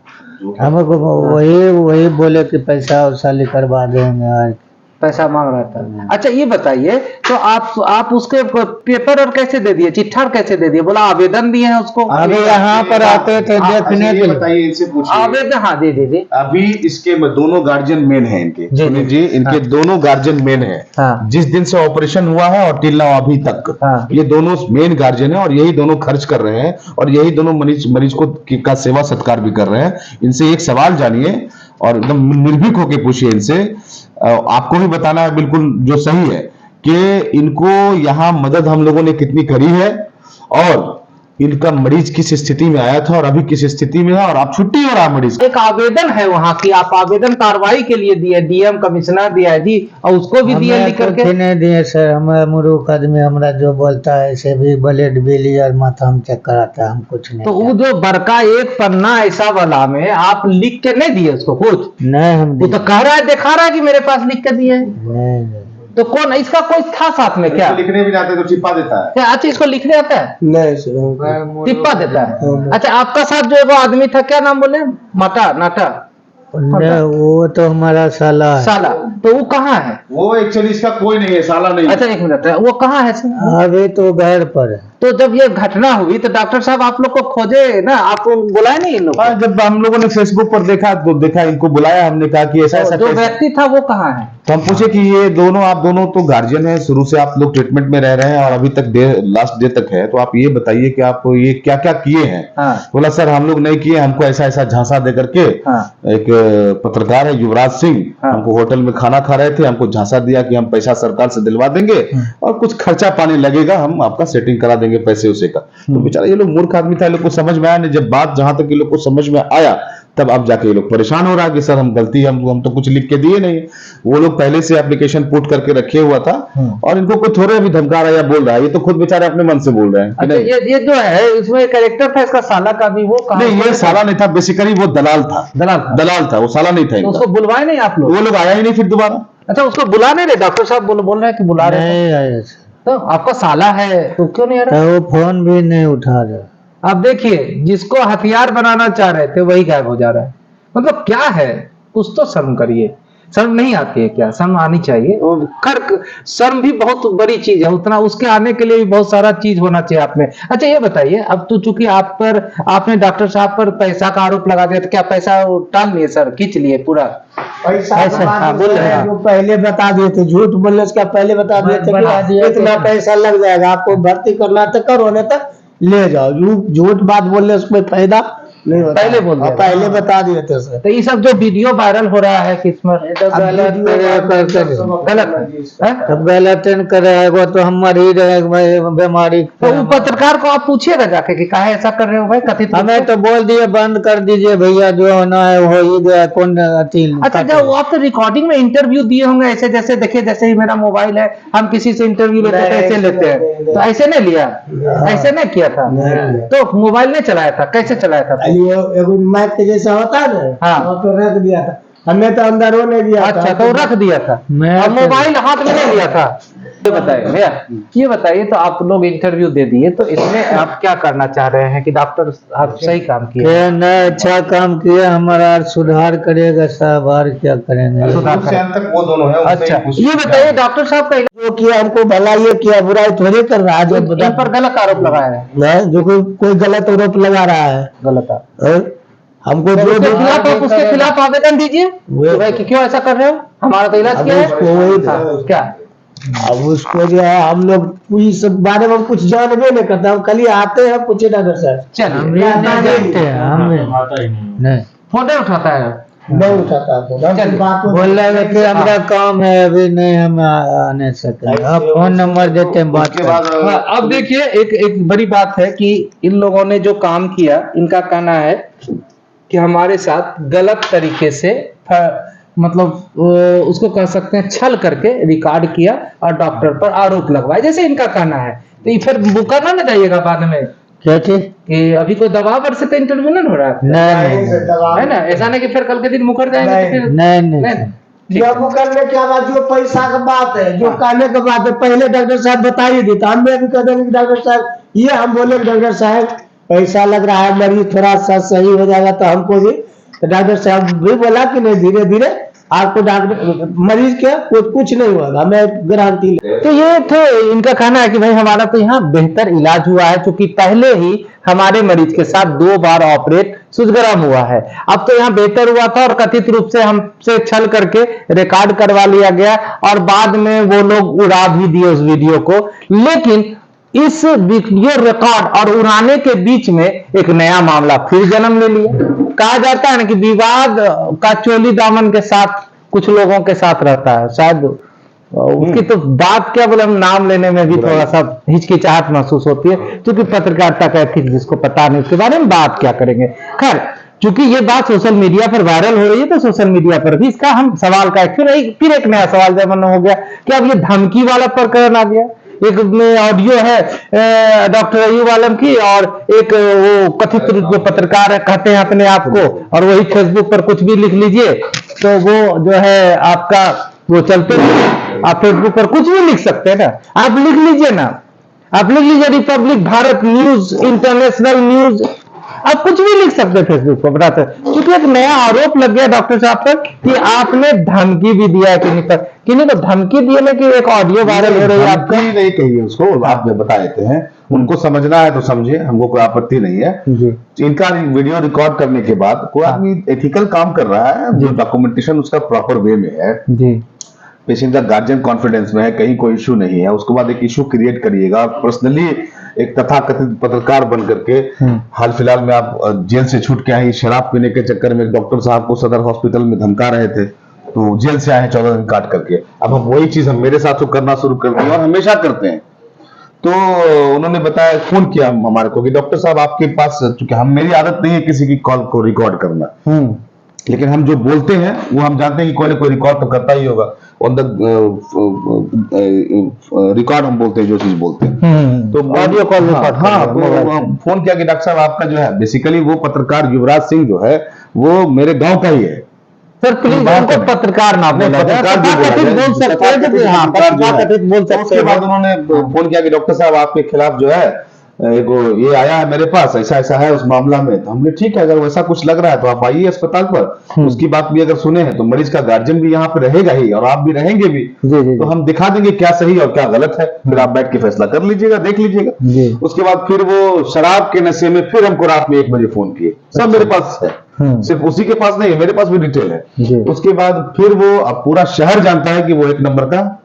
हमको वही बोले कि पैसा वसूली करवा देंगे, और पैसा मांग रहा था। अच्छा ये बताइए, तो आप उसके पेपर और कैसे दे दिए, चिट्ठा कैसे दे दिए? बोला आवेदन दिए हैं उसको। अभी यहाँ पर आते थे देखने के लिए। बताइए, इनसे पूछिए आवेदन। हाँ दे। अभी इसके दोनों गार्जियन मेन है इनके। जी इनके दोनों गार्जियन मेन है। जिस दिन से ऑपरेशन हुआ है और टिल नाउ अभी तक ये दोनों मेन गार्जियन है, और यही दोनों खर्च कर रहे हैं, और यही दोनों मरीज को का सेवा सत्कार भी कर रहे हैं। इनसे एक सवाल जानिए और एकदम निर्भीक होकर पूछिए इनसे, आपको भी बताना है बिल्कुल जो सही है, कि इनको यहाँ मदद हम लोगों ने कितनी करी है, और इनका मरीज किस स्थिति में आया था और अभी किस स्थिति में है, और आप छुट्टी हो रहा मरीज। एक आवेदन है वहाँ की, आप आवेदन कार्रवाई के लिए दिए, डीएम कमिश्नर डीआईजी, और उसको भी दिए लिख करके? नहीं दिए सर, हमारा मूर्ख आदमी हमरा जो बोलता है ऐसे भी ब्लड बिल और माथा हम चेक कराता है, हम कुछ नहीं। तो वो जो बड़का एक पन्ना ऐसा वाला में आप लिख के नहीं दिए उसको कुछ? नहीं, हम वो तो कह रहा है, दिखा रहा है कि मेरे पास लिख के दिए। तो कौन इसका कोई था साथ में क्या? इसको लिखने भी नहीं आते तो छिपा देता है। क्या अच्छा इसको लिखने आता है? नहीं सर, टिप्पा देता है। अच्छा आपका साथ जो एगो आदमी था क्या नाम बोले? माटा नाटा नहीं, वो तो हमारा साला है। साला, तो वो कहाँ है? वो एक्चुअली इसका कोई नहीं है, साला नहीं है। अच्छा एक मिनट, वो कहाँ है सर? अभी तो घर पर है। तो जब ये घटना हुई तो डॉक्टर साहब आप लोग को खोजे ना, आपको बुलाया नहीं इन लोग? हाँ, जब हम लोगों ने फेसबुक पर देखा तो देखा इनको बुलाया, हमने कहा कि ऐसा ऐसा जो कैसे? व्यक्ति था वो कहाँ है? तो हम पूछे कि ये दोनों, आप दोनों तो गार्जियन हैं, शुरू से आप लोग ट्रीटमेंट में रह रहे हैं और अभी तक लास्ट डे तक है, तो आप ये बताइए कि आप ये क्या क्या किए हैं? हाँ। बोला सर हम लोग नहीं किए, हमको ऐसा ऐसा झांसा दे करके हाँ। एक पत्रकार है युवराज सिंह, हाँ। हमको होटल में खाना खा रहे थे, हमको झांसा दिया कि हम पैसा सरकार से दिलवा देंगे और कुछ खर्चा पानी लगेगा, हम आपका सेटिंग करा देंगे पैसे उसे का। तो बेचारा ये लोग मूर्ख आदमी था, ये लोग को समझ में आया नहीं। जब बात जहां तक ये लोग को समझ में आया तब अब जाके ये लोग परेशान हो रहा है कि सर हम गलती, हम तो कुछ लिख के दिए नहीं। वो लोग पहले से एप्लीकेशन पुट करके रखे हुआ था और इनको कोई थोड़े अभी धमका रहा है या बोल रहा है, ये तो खुद बेचारे अपने मन से बोल रहे हैं कि अच्छा नहीं। ये जो है इसमें कैरेक्टर था इसका साला का भी, वो कहाँ? नहीं ये साला नहीं था, बेसिकली वो दलाल था। दलाल था। दलाल था, वो साला नहीं था तो इनका। उसको बुलवाए नहीं आप लोग? वो लोग आया ही नहीं फिर दोबारा। अच्छा उसको बुला नहीं रहे? डॉक्टर साहब बोल रहे हैं कि बुला रहे थे। नहीं आया सर, तो आपका साला है तो क्यों नहीं आ रहा? तो वो फोन भी नहीं उठा रहा। आप देखिए जिसको हथियार बनाना चाह रहे थे वही गायब हो जा रहा है। मतलब क्या है, कुछ तो शर्म करिए। शर्म नहीं आती है क्या? शर्म आनी चाहिए। और शर्म भी बहुत बड़ी चीज है, उतना उसके आने के लिए भी बहुत सारा चीज होना चाहिए आप में। अच्छा ये बताइए, अब तो चूंकि आप पर, आपने डॉक्टर साहब पर पैसा का आरोप लगा दिया, तो क्या पैसा टाल लिए सर, खींच लिए पूरा पैसा ऐसा? हाँ, बोल रहे हैं जो पहले बता दिए थे, झूठ बोलने से क्या पहले बता दिए थे कि इतना पैसा लग जाएगा, आपको भर्ती करना तो करो, नहीं तो ले जाओ। झूठ बात बोलने से कोई फायदा नहीं होता। पहले बोल दिया। पहले बता दिए थे सर। तो ये सब जो वीडियो वायरल हो रहा है किस्मत गलत गलत है? अब गलत करेगा तो हम मर ही रहे बीमारी। तो वो पत्रकार को आप पूछिएगा जाके कि काहे ऐसा कर रहे हो भाई, कथित। हमें तो बोल दिए बंद कर दीजिए भैया, जो होना है हो ही गया। कौन अच्छा जब आप तो रिकॉर्डिंग में इंटरव्यू दिए होंगे ऐसे, जैसे देखिए जैसे ही मेरा मोबाइल है, हम किसी से इंटरव्यू लेते हैं तो ऐसे लेते हैं, तो ऐसे नहीं लिया, ऐसे नहीं किया था। तो मोबाइल नहीं चलाया था, कैसे चलाया था? एगो माइक के जैसा होता है ना, हाँ। तो रख दिया था, हमें तो अंदर होने दिया था। अच्छा तो रख दिया था, और मोबाइल हाथ में नहीं लिया था। ये बताइए भैया, ये बताइए, तो आप लोग इंटरव्यू दे दिए, तो इसमें आप क्या करना चाह रहे हैं कि डॉक्टर आप सही काम किए? नहीं अच्छा काम किया, हमारा सुधार करेगा साहब, और क्या करेंगे। शुरू से अंत तक वो दोनों है। अच्छा ये बताइए डॉक्टर साहब का जो किया हमको भला ये किया, बुराई थोड़ी कर रहा है। जो इन पर गलत आरोप लगाया है, नहीं, जो कोई गलत आरोप लगा रहा है, गलत आरोप। हमको जो उसके खिलाफ आप उसके खिलाफ आवेदन दीजिए कि भाई कि क्यों ऐसा कर रहे हो, हमारा तो इलाज किया है। हाँ, क्या अब उसको जो है हम लोग इस बारे में कुछ जानबे नहीं करते, हम खाली आते हैं पूछे डॉक्टर साहब, चलिए नहीं फोटो उठाता है, नहीं उठाता, बोल रहे हैं कि हमारा काम है अभी नहीं हम आने सके। आप फोन नंबर देते हैं बात उसके बाद हाँ, अब देखिए एक बड़ी बात है कि इन लोगों ने जो काम किया, इनका कहना है कि हमारे साथ गलत तरीके से मतलब उसको कह सकते हैं छल करके रिकॉर्ड किया और डॉक्टर पर आरोप लगवाए, जैसे इनका कहना है। तो ये फिर मुकरना ना जाइएगा बाद में क्या चीज कि अभी कोई दबाव पर से तो इंटरव्यू नहीं हो रहा है, नहीं है ना? ऐसा नहीं कि फिर कल के दिन मुकर जाएंगे तो फिर नहीं जो करने क्या बात, जो पैसा का बात है, जो कहने का बात है, पहले डॉक्टर साहब बता ही देता, हम भी कह देंगे डॉक्टर साहब, ये हम बोले डॉक्टर साहब पैसा लग रहा है, मरीज थोड़ा सा सही हो जाएगा तो हमको भी, तो डॉक्टर साहब भी बोला कि नहीं धीरे धीरे आपको डॉक्टर मरीज के कुछ नहीं होगा, हमें गारंटी। तो ये थे इनका कहना है कि भाई हमारा तो यहाँ बेहतर इलाज हुआ है, क्योंकि पहले ही हमारे मरीज के साथ 2 बार ऑपरेट सुजगरम हुआ है। अब तो यहाँ बेहतर हुआ था और कथित रूप से हमसे छल करके रिकॉर्ड करवा लिया गया और बाद में वो लोग उड़ा भी दिए उस वीडियो को। लेकिन इस वीडियो रिकॉर्ड और उड़ाने के बीच में एक नया मामला फिर जन्म ले लिया। कहा जाता है ना कि विवाद का चोली दामन के साथ कुछ लोगों के साथ रहता है, शायद उसकी तो बात क्या बोले, हम नाम लेने में भी थोड़ा सा हिचकिचाहट महसूस होती है, क्योंकि पत्रकारिता का एथिक्स जिसको पता नहीं उसके बारे में बात क्या करेंगे। खैर चूंकि ये बात सोशल मीडिया पर वायरल हो रही है, तो सोशल मीडिया पर भी इसका हम सवाल का फिर एक नया सवाल जब हो गया कि अब ये धमकी वाला प्रकरण आ गया। एक में ऑडियो है डॉक्टर अयूब आलम की, और एक वो कथित जो पत्रकार है कहते हैं अपने आप को, और वही फेसबुक पर कुछ भी लिख लीजिए तो वो जो है आपका वो चलते आप फेसबुक पर कुछ भी लिख सकते हैं ना, आप लिख लीजिए ना, आप लिख लीजिए Republic Bharat news, international news, आप कुछ भी लिख सकते हैं फेसबुक पर, बताते हैं। क्योंकि एक नया आरोप लग गया डॉक्टर साहब पर कि आपने धमकी भी दिया है किन्हीं को धमकी दिए में कि एक ऑडियो वायरल हो रही है आपका। धमकी नहीं कही है उसको, आपने बताए थे हैं, उनको समझना है तो समझे, हमको कोई आपत्ति नहीं है। जी इनका वीडियो रिकॉर्ड करने के बाद कोई आदमी एथिकल काम कर रहा है, जो डॉक्यूमेंटेशन उसका प्रॉपर वे में है, जी पेशेंट का गार्जियन कॉन्फिडेंस में है, कहीं कोई इशू नहीं है, उसके बाद एक इशू क्रिएट करिएगा पर्सनली, एक तथाकथित पत्रकार बन करके। हाल फिलहाल में आप जेल से छूट के आए, शराब पीने के चक्कर में डॉक्टर साहब को सदर हॉस्पिटल में धमका रहे थे, तो जेल से आए 14 दिन काट करके। अब हम वही चीज हम मेरे साथ तो करना शुरू कर दिया और हमेशा करते हैं। तो उन्होंने बताया, फोन किया हमारे को कि डॉक्टर साहब आपके पास, चूंकि हम मेरी आदत नहीं है किसी की कॉल को रिकॉर्ड करना, लेकिन हम जो बोलते हैं वो हम जानते हैं कि कोई ना कोई रिकॉर्ड तो करता ही होगा, ऑन द रिकॉर्ड हम बोलते हैं जो चीज बोलते हैं। तो ऑडियो कॉल रिकॉर्ड, हाँ, तो फोन किया कि डॉक्टर साहब आपका जो है, बेसिकली वो पत्रकार युवराज सिंह जो है वो मेरे गांव का ही है। सर प्लीज उनको पत्रकार ना बोला जाए, तथाकथित बोल सकते हैं कि हाँ तथाकथित बोल सकते उसके हैं। बाद उन्होंने फोन किया कि डॉक्टर साहब आपके खिलाफ जो है एगो ये आया है मेरे पास, ऐसा ऐसा है उस मामला में। तो हमने ठीक है, अगर वैसा कुछ लग रहा है तो आप आइए अस्पताल पर, उसकी बात भी अगर सुने हैं तो मरीज का गार्जियन भी यहाँ पे रहेगा ही और आप भी रहेंगे भी, जी तो हम दिखा देंगे क्या सही और क्या गलत है, फिर आप बैठ के फैसला कर लीजिएगा, देख लीजिएगा। जी उसके बाद फिर वो शराब के नशे में फिर हमको रात में 1 बजे फोन किए, सब मेरे पास है, सिर्फ उसी के पास नहीं है, मेरे पास भी डिटेल जी। है। उसके बाद फिर वो, अब पूरा शहर जानता है कि वो 1 नंबर का,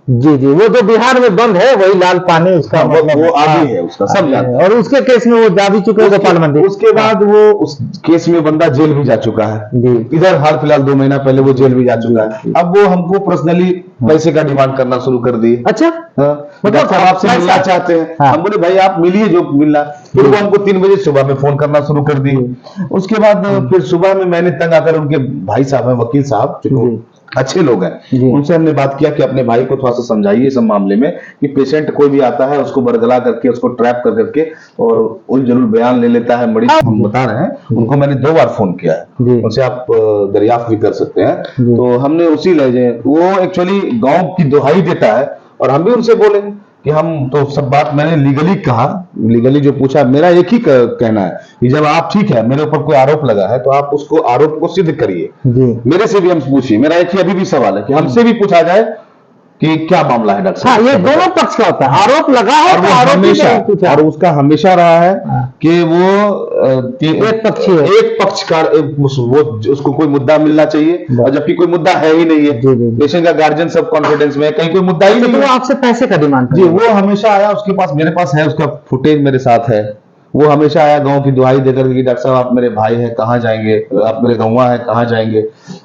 जी जी, वो जो बिहार में बंद है वही लाल पानी उसका वो आदि है उसका, सब जानते हैं। और उसके केस में वो जा भी चुके हैं गोपाल मंदिर। उसके बाद वो उस केस में बंदा जेल भी जा चुका है जी इधर, हाल फिलहाल 2 महीना पहले वो जेल भी जा चुका है। अब वो हमको पर्सनली पैसे का डिमांड करना शुरू कर दिए। अच्छा मतलब साहब आपसे पैसा- मिलना चाहते हैं, हाँ। हम बोले भाई आप मिलिए जो मिलना। फिर वो हमको 3 बजे सुबह में फोन करना शुरू कर दिए। उसके बाद फिर सुबह में मैंने तंग आकर, उनके भाई साहब हैं वकील साहब, जो जी। अच्छे लोग जी। हैं, उनसे हमने बात किया कि अपने भाई को थोड़ा सा समझाइए इस मामले में कि पेशेंट कोई भी आता है उसको बरगला करके, उसको ट्रैप कर करके और उलझुल बयान ले लेता है मरीज। हम बता रहे हैं, उनको मैंने 2 बार फोन किया जी। है, उनसे आप दरियाफ्त भी कर सकते हैं। जी। तो हमने उसी लहजे, वो एक्चुअली गांव की दुहाई देता है और हम भी उनसे बोले कि हम तो सब बात मैंने लीगली कहा, लीगली जो पूछा, मेरा एक ही कहना है कि जब आप ठीक है, मेरे ऊपर कोई आरोप लगा है तो आप उसको आरोप को सिद्ध करिए, जी मेरे से भी हम पूछिए। मेरा एक ही अभी भी सवाल है कि हमसे भी पूछा जाए कि क्या मामला है डॉक्टर हाँ, साहब। ये दोनों पक्ष का होता है, आरोप लगा है और तो वो आरोपी हमेशा, ने पूछा। और उसका हमेशा रहा है हाँ। कि वो एक पक्षी है। एक पक्षकार, वो उसको कोई मुद्दा मिलना चाहिए, बस। और जबकि कोई मुद्दा है ही नहीं है। जी, जी, जी। पेशेंट का गार्जियन सब कॉन्फिडेंस में है, कहीं कोई मुद्दा ही तो नहीं वो है। आपसे पैसे का डिमांड जी, वो हमेशा आया, उसके पास, मेरे पास है, उसका फुटेज मेरे साथ है। वो हमेशा आया गांव की दुहाई देकर कि डॉक्टर साहब आप मेरे भाई हैं, कहाँ जाएंगे, आप मेरे गौवा हैं, कहाँ जाएंगे।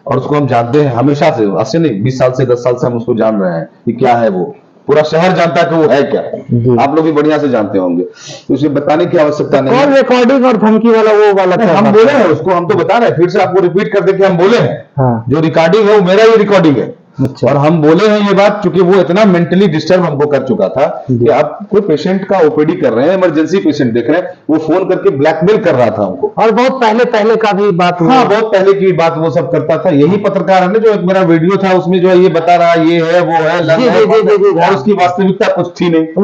और उसको हम जानते हैं हमेशा से, ऐसे नहीं 20 साल से 10 साल से हम उसको जान रहे हैं कि क्या है वो, पूरा शहर जानता है कि वो है क्या। जी। आप लोग भी बढ़िया से जानते होंगे, तो उसे बताने की आवश्यकता नहीं कॉल है। रिकॉर्डिंग और धमकी वाला वो वाला नहीं, क्या हम बात बोले है? हैं उसको, हम तो बता रहे हैं, फिर से आपको रिपीट कर दे कि हम बोले हैं, हाँ जो रिकॉर्डिंग है वो मेरा ही रिकॉर्डिंग है। अच्छा। और हम बोले हैं ये बात क्योंकि वो इतना मेंटली डिस्टर्ब हमको कर चुका था कि आप कोई पेशेंट का ओपीडी कर रहे हैं, इमरजेंसी पेशेंट देख रहे हैं, वो फोन करके ब्लैकमेल कर रहा था हमको। और बहुत पहले का भी बात हुई। हाँ, बहुत पहले की बात वो सब करता था। यही पत्रकार है ना जो एक मेरा वीडियो था उसमें जो है ये बता रहा ये है वो है, लग जी, है, जी, जी, जी, और उसकी वास्तविकता कुछ थी नहीं। वो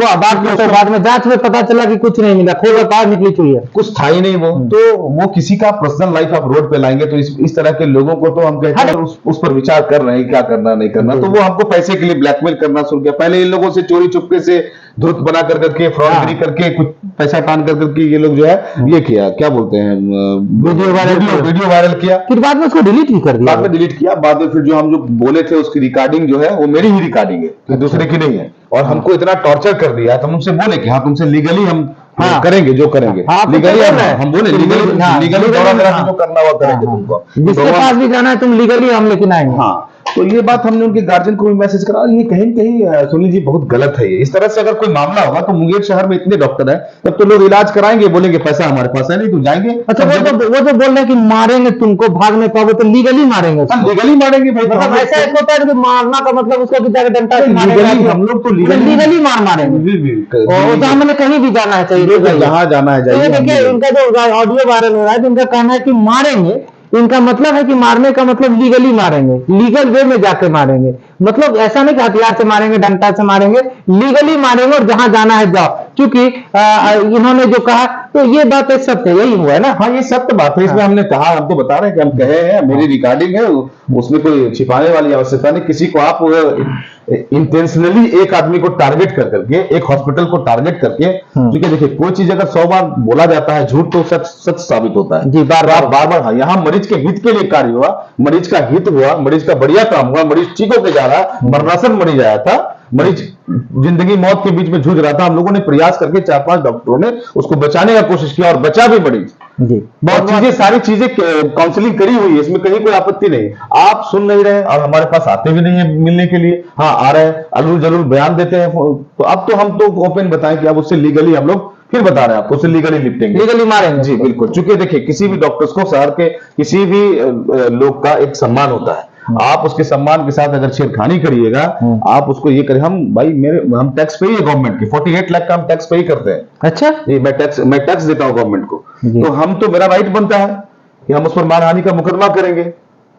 बाद में जांच में पता चला कि कुछ नहीं मिला, खोल बाहर निकली चुई है। कुछ था ही नहीं वो। तो वो किसी का पर्सनल लाइफ आप रोड पे लाएंगे तो इस तरह के लोगों को तो हम कहते हैं उस पर विचार कर रहे हैं क्या करना नहीं करना। तो वो हमको पैसे के लिए ब्लैकमेल करना शुरू किया। पहले इन लोगों से चोरी चुपके से धुत बना कर करके, फ्रॉडगिरी करके, कुछ पैसा टान कर करके ये लोग जो है ये किया, क्या बोलते हैं, वीडियो वायरल किया। फिर बाद में उसको डिलीट भी कर दिया। बाद में डिलीट किया। बाद में फिर जो हम जो बोले थे उसकी रिकॉर्डिंग जो है वो मेरी ही रिकॉर्डिंग है, तो दूसरे की नहीं है। और हमको इतना टॉर्चर कर दिया तो हम उनसे बोले कि हाँ तुमसे लीगली हम हाँ। करेंगे जो करेंगे, हाँ, लीगली तो बोल रहे हैं। हम बोले लीगली दौरा करा के जो करना हुआ करेंगे तुमको, जिसके पास भी जाना है तुम लीगली हम लेकिन आएंगे। हाँ। तो ये बात हमने उनके गार्जियन को भी मैसेज करा। ये कहीं न कहीं सुनील जी बहुत गलत है। ये इस तरह से अगर कोई मामला होगा तो मुंगेर शहर में इतने डॉक्टर है, तब तो लोग इलाज कराएंगे, बोलेंगे पैसा हमारे पास है नहीं तो जाएंगे। अच्छा, वो तो बोल रहे हैं कि मारेंगे तुमको, भाग नहीं पाओगे तो लीगली मारेंगे उसको। लीगली मारेंगे भाई। मतलब ऐसा एक होता है कि मारना का मतलब उसको भी जाकर डंडा से मारेंगे, लीगली हम लोग तो लीगली मारेंगे। और तो हमने कहीं भी जाना है चाहिए, जहाँ जाना है तो ये जाइए। देखिए इनका जो ऑडियो वायरल हो रहा है तो इनका कहना है कि मारेंगे इनका मतलब है कि मारने का मतलब लीगली मारेंगे, लीगल वे में जाके मारेंगे। मतलब ऐसा नहीं कि हथियार से मारेंगे, डंडा से मारेंगे, लीगली मारेंगे और जहां जाना है जाओ। क्योंकि इन्होंने जो कहा तो ये बात है, सत्य यही हुआ है ना। हाँ, ये सत्य बात है। इसमें हमने कहा, हम तो बता रहे हैं कि हम कहे हैं, मेरी रिकॉर्डिंग है, उसमें कोई छिपाने वाली आवश्यकता नहीं। किसी को आप इंटेंशनली एक आदमी को टारगेट कर करके, एक हॉस्पिटल को टारगेट करके, क्योंकि देखिए कोई चीज अगर 100 बार बोला जाता है झूठ तो सच साबित होता है जी, बार बार। हाँ, यहाँ मरीज के हित के लिए कार्य हुआ, मरीज का हित हुआ, मरीज का बढ़िया काम हुआ, मरीज ठीक होकर जा रहा, मरणासन मरीज आया था, मरीज जिंदगी मौत के बीच में जूझ रहा था। हम लोगों ने प्रयास करके 4-5 डॉक्टरों ने उसको बचाने का कोशिश किया और बचा भी मरीज। जी, बहुत चीजें, सारी चीजें काउंसलिंग करी हुई है, इसमें कहीं कोई आपत्ति नहीं। आप सुन नहीं रहे और हमारे पास आते भी नहीं है मिलने के लिए। हाँ, आ रहे हैं, अलूल जलूल बयान देते हैं। तो अब तो हम तो ओपन बताएं कि अब उससे लीगली हम लोग फिर बता रहे हैं आपको, उससे लीगली निपटेंगे, लीगली मारेंगे। जी बिल्कुल। चूंकि देखिए किसी भी डॉक्टर्स को शहर के किसी भी लोग का एक सम्मान होता है। आप उसके सम्मान के साथ अगर छेड़खानी करिएगा, आप उसको ये करें, हम टैक्स पे ही है गवर्नमेंट की, 48 लाख का हम टैक्स पे ही करते हैं। अच्छा, ये मैं टैक्स देता हूं गवर्नमेंट को, जी। तो हम तो, मेरा राइट बनता है कि हम उस पर मानहानि का मुकदमा करेंगे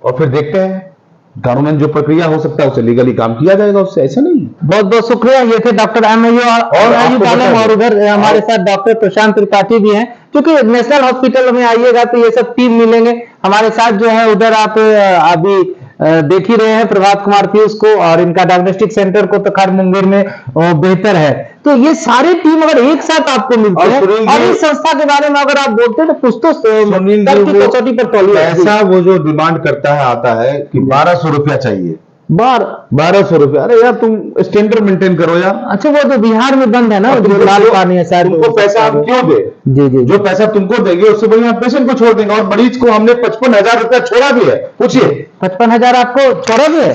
और फिर देखते हैं कानूनन जो प्रक्रिया हो सकता है उससे लीगली काम किया जाएगा। उससे ऐसा नहीं। बहुत बहुत शुक्रिया। ये थे डॉक्टर एमएयू और उधर हमारे साथ डॉक्टर प्रशांत त्रिपाठी भी हैं। क्योंकि नेशनल हॉस्पिटल में आइएगा तो ये सब टीम मिलेंगे हमारे साथ जो है। उधर आप अभी देख ही रहे हैं प्रभात कुमार पीयूष को, और इनका डायग्नोस्टिक सेंटर को तो खैर मुंगेर में बेहतर है। तो ये सारी टीम अगर एक साथ आपको मिलती है और इस संस्था के बारे में अगर आप बोलते हैं तो कुछ तो कसौटी पर तौलिए। ऐसा वो जो डिमांड करता है आता है कि 1200 रुपया चाहिए, 1200 रुपया। अरे यार तुम स्टैंडर्ड मेंटेन करो यार। अच्छा, वो तो बिहार में बंद है ना, जो लाल पानी है शायद। तुमको पैसा हम क्यों दे? जी जी, जो पैसा तुमको देंगे उससे बढ़िया पेशेंट को छोड़ देंगे। और मरीज को हमने 55,000 रुपया छोड़ा भी है। पूछिए, 55,000 आपको छोड़ा भी है?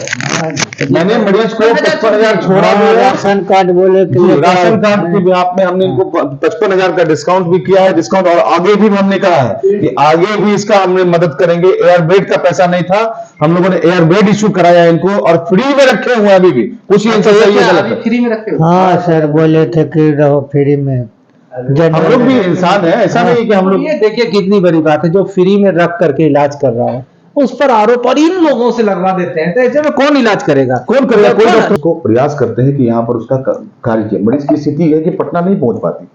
मैंने मरीज को 55,0000 छोड़ा भी है। राशन कार्ड बोले कि राशन कार्ड की भी आपने, हमने इनको 55,000 का डिस्काउंट भी किया है। डिस्काउंट और आगे भी हमने कहा है कि आगे भी इसका हमने मदद करेंगे। एयर बेड का पैसा नहीं था, हम लोगों ने एयर बेड इशू कराया इनको और फ्री में रखे हुए हैं अभी भी। कुछ ही इनसे सही है, गलत है। फ्री में रखे हो? हाँ सर, बोले थे कि रहो फ्री में। हम लोग भी इंसान है, ऐसा नहीं है कि हम लोग। ये देखिए कितनी बड़ी बात है, जो फ्री में रख करके इलाज कर रहा है उस पर आरोप और इन लोगों से लगवा देते हैं। तो ऐसे में कौन इलाज करेगा? कौन करेगा? कोई डॉक्टर को प्रयास करते हैं कि यहाँ पर उसका कार्य किया। मरीज की स्थिति है कि पटना नहीं पहुंच पाती,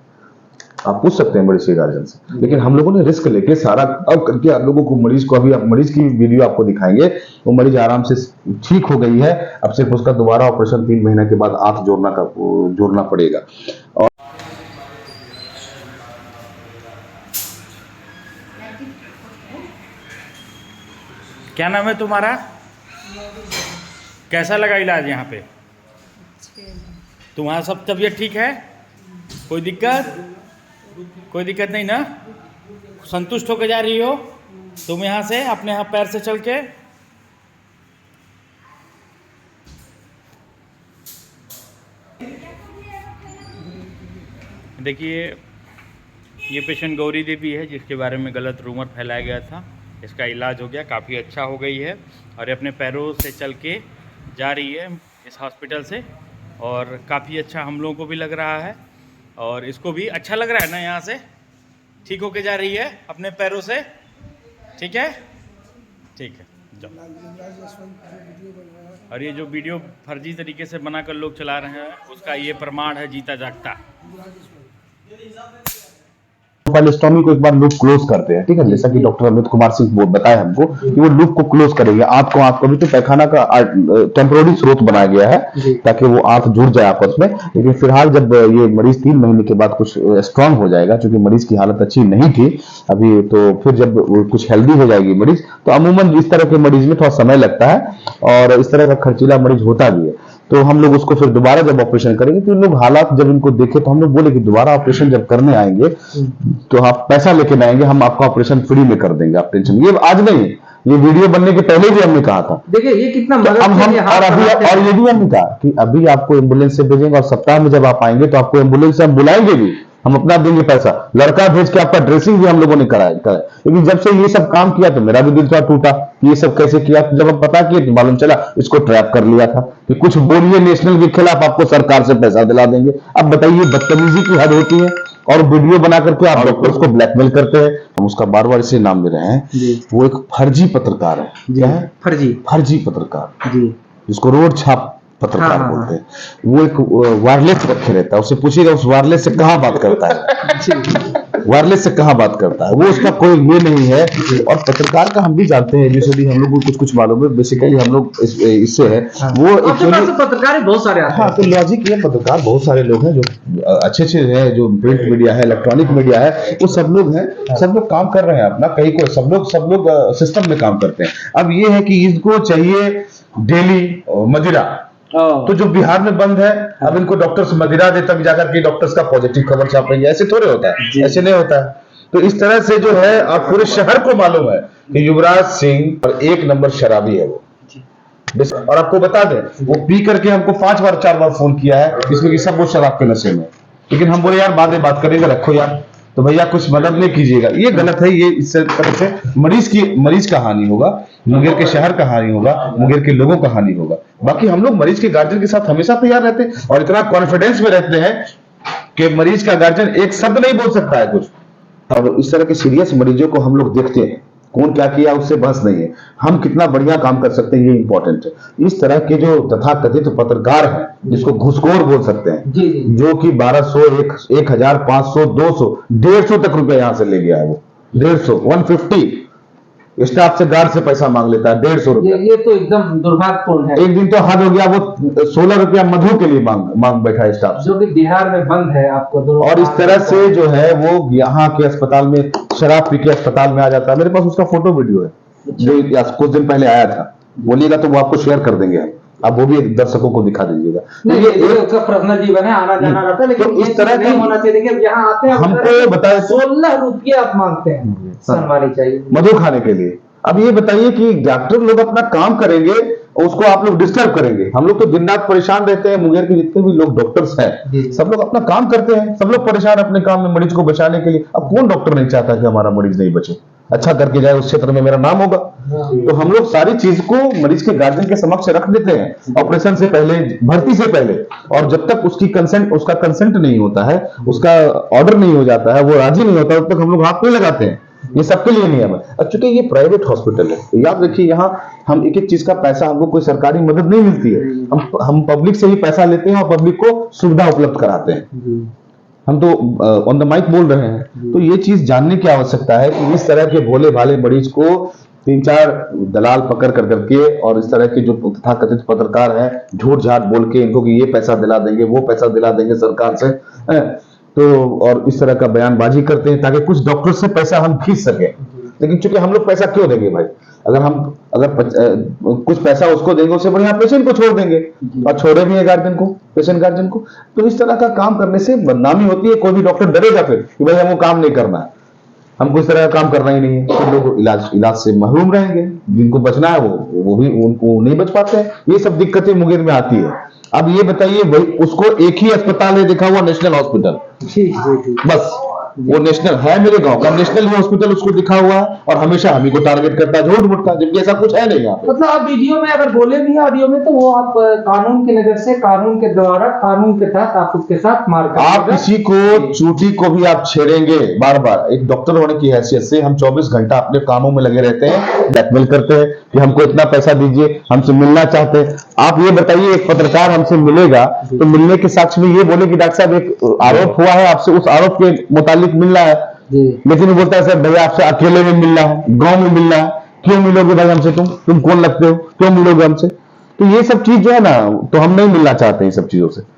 आप पूछ सकते हैं मरीज के गार्जियन से। लेकिन हम लोगों ने रिस्क लेके सारा अब करके आप लोगों को मरीज को, अभी आप मरीज की वीडियो आपको दिखाएंगे। वो मरीज आराम से ठीक हो गई है। अब सिर्फ उसका दोबारा ऑपरेशन 3 महीने के बाद आंख जोड़ना पड़ेगा। और क्या नाम है तुम्हारा? कैसा लगा इलाज यहाँ पे? तुम्हारा सब तबीयत ठीक है? कोई दिक्कत नहीं ना? संतुष्ट होकर जा रही हो तुम यहाँ से, अपने यहाँ पैर से चल के? देखिए, ये पेशेंट गौरी देवी है जिसके बारे में गलत रूमर फैलाया गया था। इसका इलाज हो गया, काफ़ी अच्छा हो गई है और ये अपने पैरों से चल के जा रही है इस हॉस्पिटल से। और काफ़ी अच्छा हम लोगों को भी लग रहा है और इसको भी अच्छा लग रहा है ना, यहाँ से ठीक होके जा रही है अपने पैरों से। ठीक है, ठीक है, जाओ। और ये जो वीडियो फर्जी तरीके से बनाकर लोग चला रहे हैं उसका ये प्रमाण है जीता जागता। प्रोफाइलोस्टॉमी को एक बार लूप क्लोज करते हैं, ठीक है। जैसा कि डॉक्टर अमित कुमार सिंह बताया हमको कि वो लूप को क्लोज करेंगे। आंत को भी तो पैखाना का टेम्पोररी स्रोत बनाया गया है ताकि वो आंत जुड़ जाए आपस में। लेकिन फिलहाल जब ये मरीज 3 महीने के बाद कुछ स्ट्रांग हो जाएगा, क्योंकि मरीज की हालत अच्छी नहीं थी अभी, तो फिर जब कुछ हेल्दी हो जाएगी मरीज, तो अमूमन इस तरह के मरीज में थोड़ा समय लगता है और इस तरह का खर्चीला मरीज होता भी है। तो हम लोग उसको फिर दोबारा जब ऑपरेशन करेंगे तो इन लोग हालात जब इनको देखे तो हम लोग बोले कि दोबारा ऑपरेशन जब करने आएंगे तो आप पैसा लेके आएंगे, हम आपका ऑपरेशन फ्री में कर देंगे, आप टेंशन। ये आज नहीं, ये वीडियो बनने के पहले भी हमने कहा था। देखिए ये कितना तो अब हम और ये भी हमने कहा कि अभी आपको एम्बुलेंस से भेजेंगे और सप्ताह में जब आप आएंगे तो आपको एम्बुलेंस से हम बुलाएंगे भी, हम अपना देंगे पैसा, लड़का भेज के आपका ड्रेसिंग भी हम लोगों ने कराया। लेकिन जब से ये सब काम किया तो मेरा भी दिल थोड़ा टूटा कि ये सब कैसे किया। जब हम पता किए तो मालूम चला इसको ट्रैप कर लिया था कि कुछ बोलिए नेशनल के खिलाफ आपको सरकार से पैसा दिला देंगे। अब बताइए, बदतमीजी की हद होती है। और वीडियो बना करके आप डॉक्टर्स को ब्लैकमेल करते हैं। हम उसका बार बार इसे नाम दे रहे हैं, वो एक फर्जी पत्रकार है। क्या है? फर्जी पत्रकार, जिसको रोड छाप पत्रकार बोलते हैं। वो एक वायरलेस रखे रहता है, उससे पूछिएगा उस वायरलेस से कहाँ बात करता है, वायरलेस से कहाँ बात करता है, वो उसका कोई ये नहीं है। और पत्रकार का हम भी जानते हैं, जैसे हम लोग को कुछ मालूम है, बेसिकली हम लोग इससे है वो एक्चुअली पत्रकार बहुत सारे आते हैं। हाँ, तो लॉजिक ये पत्रकार बहुत सारे लोग हैं जो अच्छे हैं, जो प्रिंट मीडिया है, इलेक्ट्रॉनिक मीडिया है, वो सब लोग हैं, सब लोग काम कर रहे हैं अपना, कहीं को सब लोग सिस्टम में काम करते हैं। अब ये है कि इसको चाहिए डेली मदिरा, तो जो बिहार में बंद है, अब इनको डॉक्टर्स मदिरा दे तब जाकर के डॉक्टर्स का पॉजिटिव खबर छापेंगे, ऐसे थोड़े होता है, ऐसे नहीं होता है। तो इस तरह से जो है, अब पूरे शहर को मालूम है कि युवराज सिंह और 1 नंबर शराबी है वो। और आपको बता दें, वो पी करके हमको 5 बार 4 बार फोन किया है, इसमें कि सब वो शराब के नशे में, लेकिन हम बोले यार बाद में बात करेंगे, रखो यार, तो भैया कुछ मदद नहीं कीजिएगा, ये गलत है। ये इस तरह से मरीज का हानि होगा, मुंगेर के शहर का हानि होगा, मुंगेर के लोगों का हानि होगा। बाकी हम लोग मरीज के गार्जियन के साथ हमेशा तैयार रहते हैं और इतना कॉन्फिडेंस में रहते हैं कि मरीज का गार्जियन एक शब्द नहीं बोल सकता है कुछ। और इस तरह के सीरियस मरीजों को हम लोग देखते हैं, कौन क्या किया उससे बहस नहीं है, हम कितना बढ़िया काम कर सकते हैं ये इंपॉर्टेंट है। इस तरह के जो तथाकथित पत्रकार हैं, जिसको घुसखोर बोल सकते हैं, जो कि 1200, 1500, 200, 150 तक रुपए यहां से ले गया है वो, 150, 150 स्टाफ से गार्ड से पैसा मांग लेता है, 150 रुपया। ये तो एकदम दुर्भाग्यपूर्ण है। एक दिन तो हद हो गया, वो 16 रुपया मधु के लिए मांग बैठा है स्टाफ से, जो कि बिहार में बंद है आपको। और इस तरह से जो है वो यहाँ के अस्पताल में शराब पी के अस्पताल में आ जाता है। मेरे पास उसका फोटो वीडियो है जो कुछ दिन पहले आया था, बोलिएगा तो वो आपको शेयर कर देंगे हम, आप वो भी दर्शकों को दिखा दीजिएगा। तो ये उसका पर्सनल जीवन है, आना जाना रहता है, लेकिन तो इस तरह नहीं होना चाहिए कि यहाँ आते हैं हमको बताया 16 रुपये आप मांगते हैं, शर्मानी चाहिए मधु खाने के लिए। अब ये बताइए कि डॉक्टर लोग अपना काम करेंगे और उसको आप लोग डिस्टर्ब करेंगे। हम लोग तो दिन रात परेशान रहते हैं, मुंगेर के जितने भी लोग डॉक्टर्स हैं, सब लोग अपना काम करते हैं, सब लोग परेशान अपने काम में मरीज को बचाने के लिए। अब कौन डॉक्टर नहीं चाहता कि हमारा मरीज नहीं बचे, अच्छा करके जाए, उस क्षेत्र में मेरा नाम होगा। तो हम लोग सारी चीज को मरीज के गार्जियन के समक्ष रख देते हैं, ऑपरेशन से पहले, भर्ती से पहले, और जब तक उसका कंसेंट नहीं होता है, उसका ऑर्डर नहीं हो जाता है, वो राजी नहीं होता, तब तक हम लोग हाथ नहीं लगाते हैं। ये सबके लिए नियम है। चूंकि ये प्राइवेट हॉस्पिटल है, तो याद रखिए, यहाँ हम एक एक चीज का पैसा, हमको कोई सरकारी मदद नहीं मिलती है, हम पब्लिक से ही पैसा लेते हैं और पब्लिक को सुविधा उपलब्ध कराते हैं। हम तो ऑन द माइक बोल रहे हैं। तो ये चीज जानने की आवश्यकता है कि इस तरह के भोले भाले मरीज को 3-4 दलाल पकड़ कर करके, और इस तरह के जो तथाकथित पत्रकार हैं, झूठ झाट बोल के इनको कि ये पैसा दिला देंगे, वो पैसा दिला देंगे सरकार से, तो और इस तरह का बयानबाजी करते हैं ताकि कुछ डॉक्टर से पैसा हम खींच सके। लेकिन चूंकि हम लोग पैसा क्यों देंगे भाई, अगर कुछ पैसा उसको देंगे, उससे बढ़िया पेशेंट को छोड़ देंगे, और छोड़े भी है गार्जियन को, पेशेंट गार्जियन को। तो इस तरह का काम करने से बदनामी होती है। कोई भी डॉक्टर डरेगा फिर कि भाई हमको काम नहीं करना है, हमको इस तरह का काम करना ही नहीं है, तो लोग इलाज से महरूम रहेंगे। जिनको बचना है वो भी उनको नहीं बच पाते हैं। ये सब दिक्कतें मुंगेर में आती है। अब ये बताइए भाई, उसको एक ही अस्पताल है दिखा हुआ, नेशनल हॉस्पिटल, बस वो नेशनल है, मेरे गांव का नेशनल हॉस्पिटल उसको दिखा हुआ है, और हमेशा हम ही को टारगेट करता है, झूठ मूठ का, जबकि ऐसा कुछ है नहीं यहाँ पे। मतलब आप वीडियो में अगर बोले भी हैं ऑडियो में, तो वो आप कानून की नजर से, कानून के द्वारा, कानून के तहत आप उसके साथ मार कर, आप किसी को, चूटी को भी आप छेड़ेंगे बार बार। एक डॉक्टर होने की हैसियत से हम 24 घंटा अपने कामों में लगे रहते हैं, ब्लैकमेल करते हैं कि हमको इतना पैसा दीजिए, हमसे मिलना चाहते हैं। आप ये बताइए, एक पत्रकार हमसे मिलेगा तो मिलने के साक्ष्य में ये बोले कि डॉक्टर साहब एक आरोप हुआ है आपसे, उस आरोप के मुताबिक मिलना है, लेकिन वो बोलता है सर भैया आपसे अकेले में मिलना है, गांव में मिलना है, क्यों मिलोगे भाई हमसे, तुम कौन लगते हो, क्यों मिलोगे हमसे। तो ये सब चीज जो है ना, तो हम नहीं मिलना चाहते हैं सब चीजों से,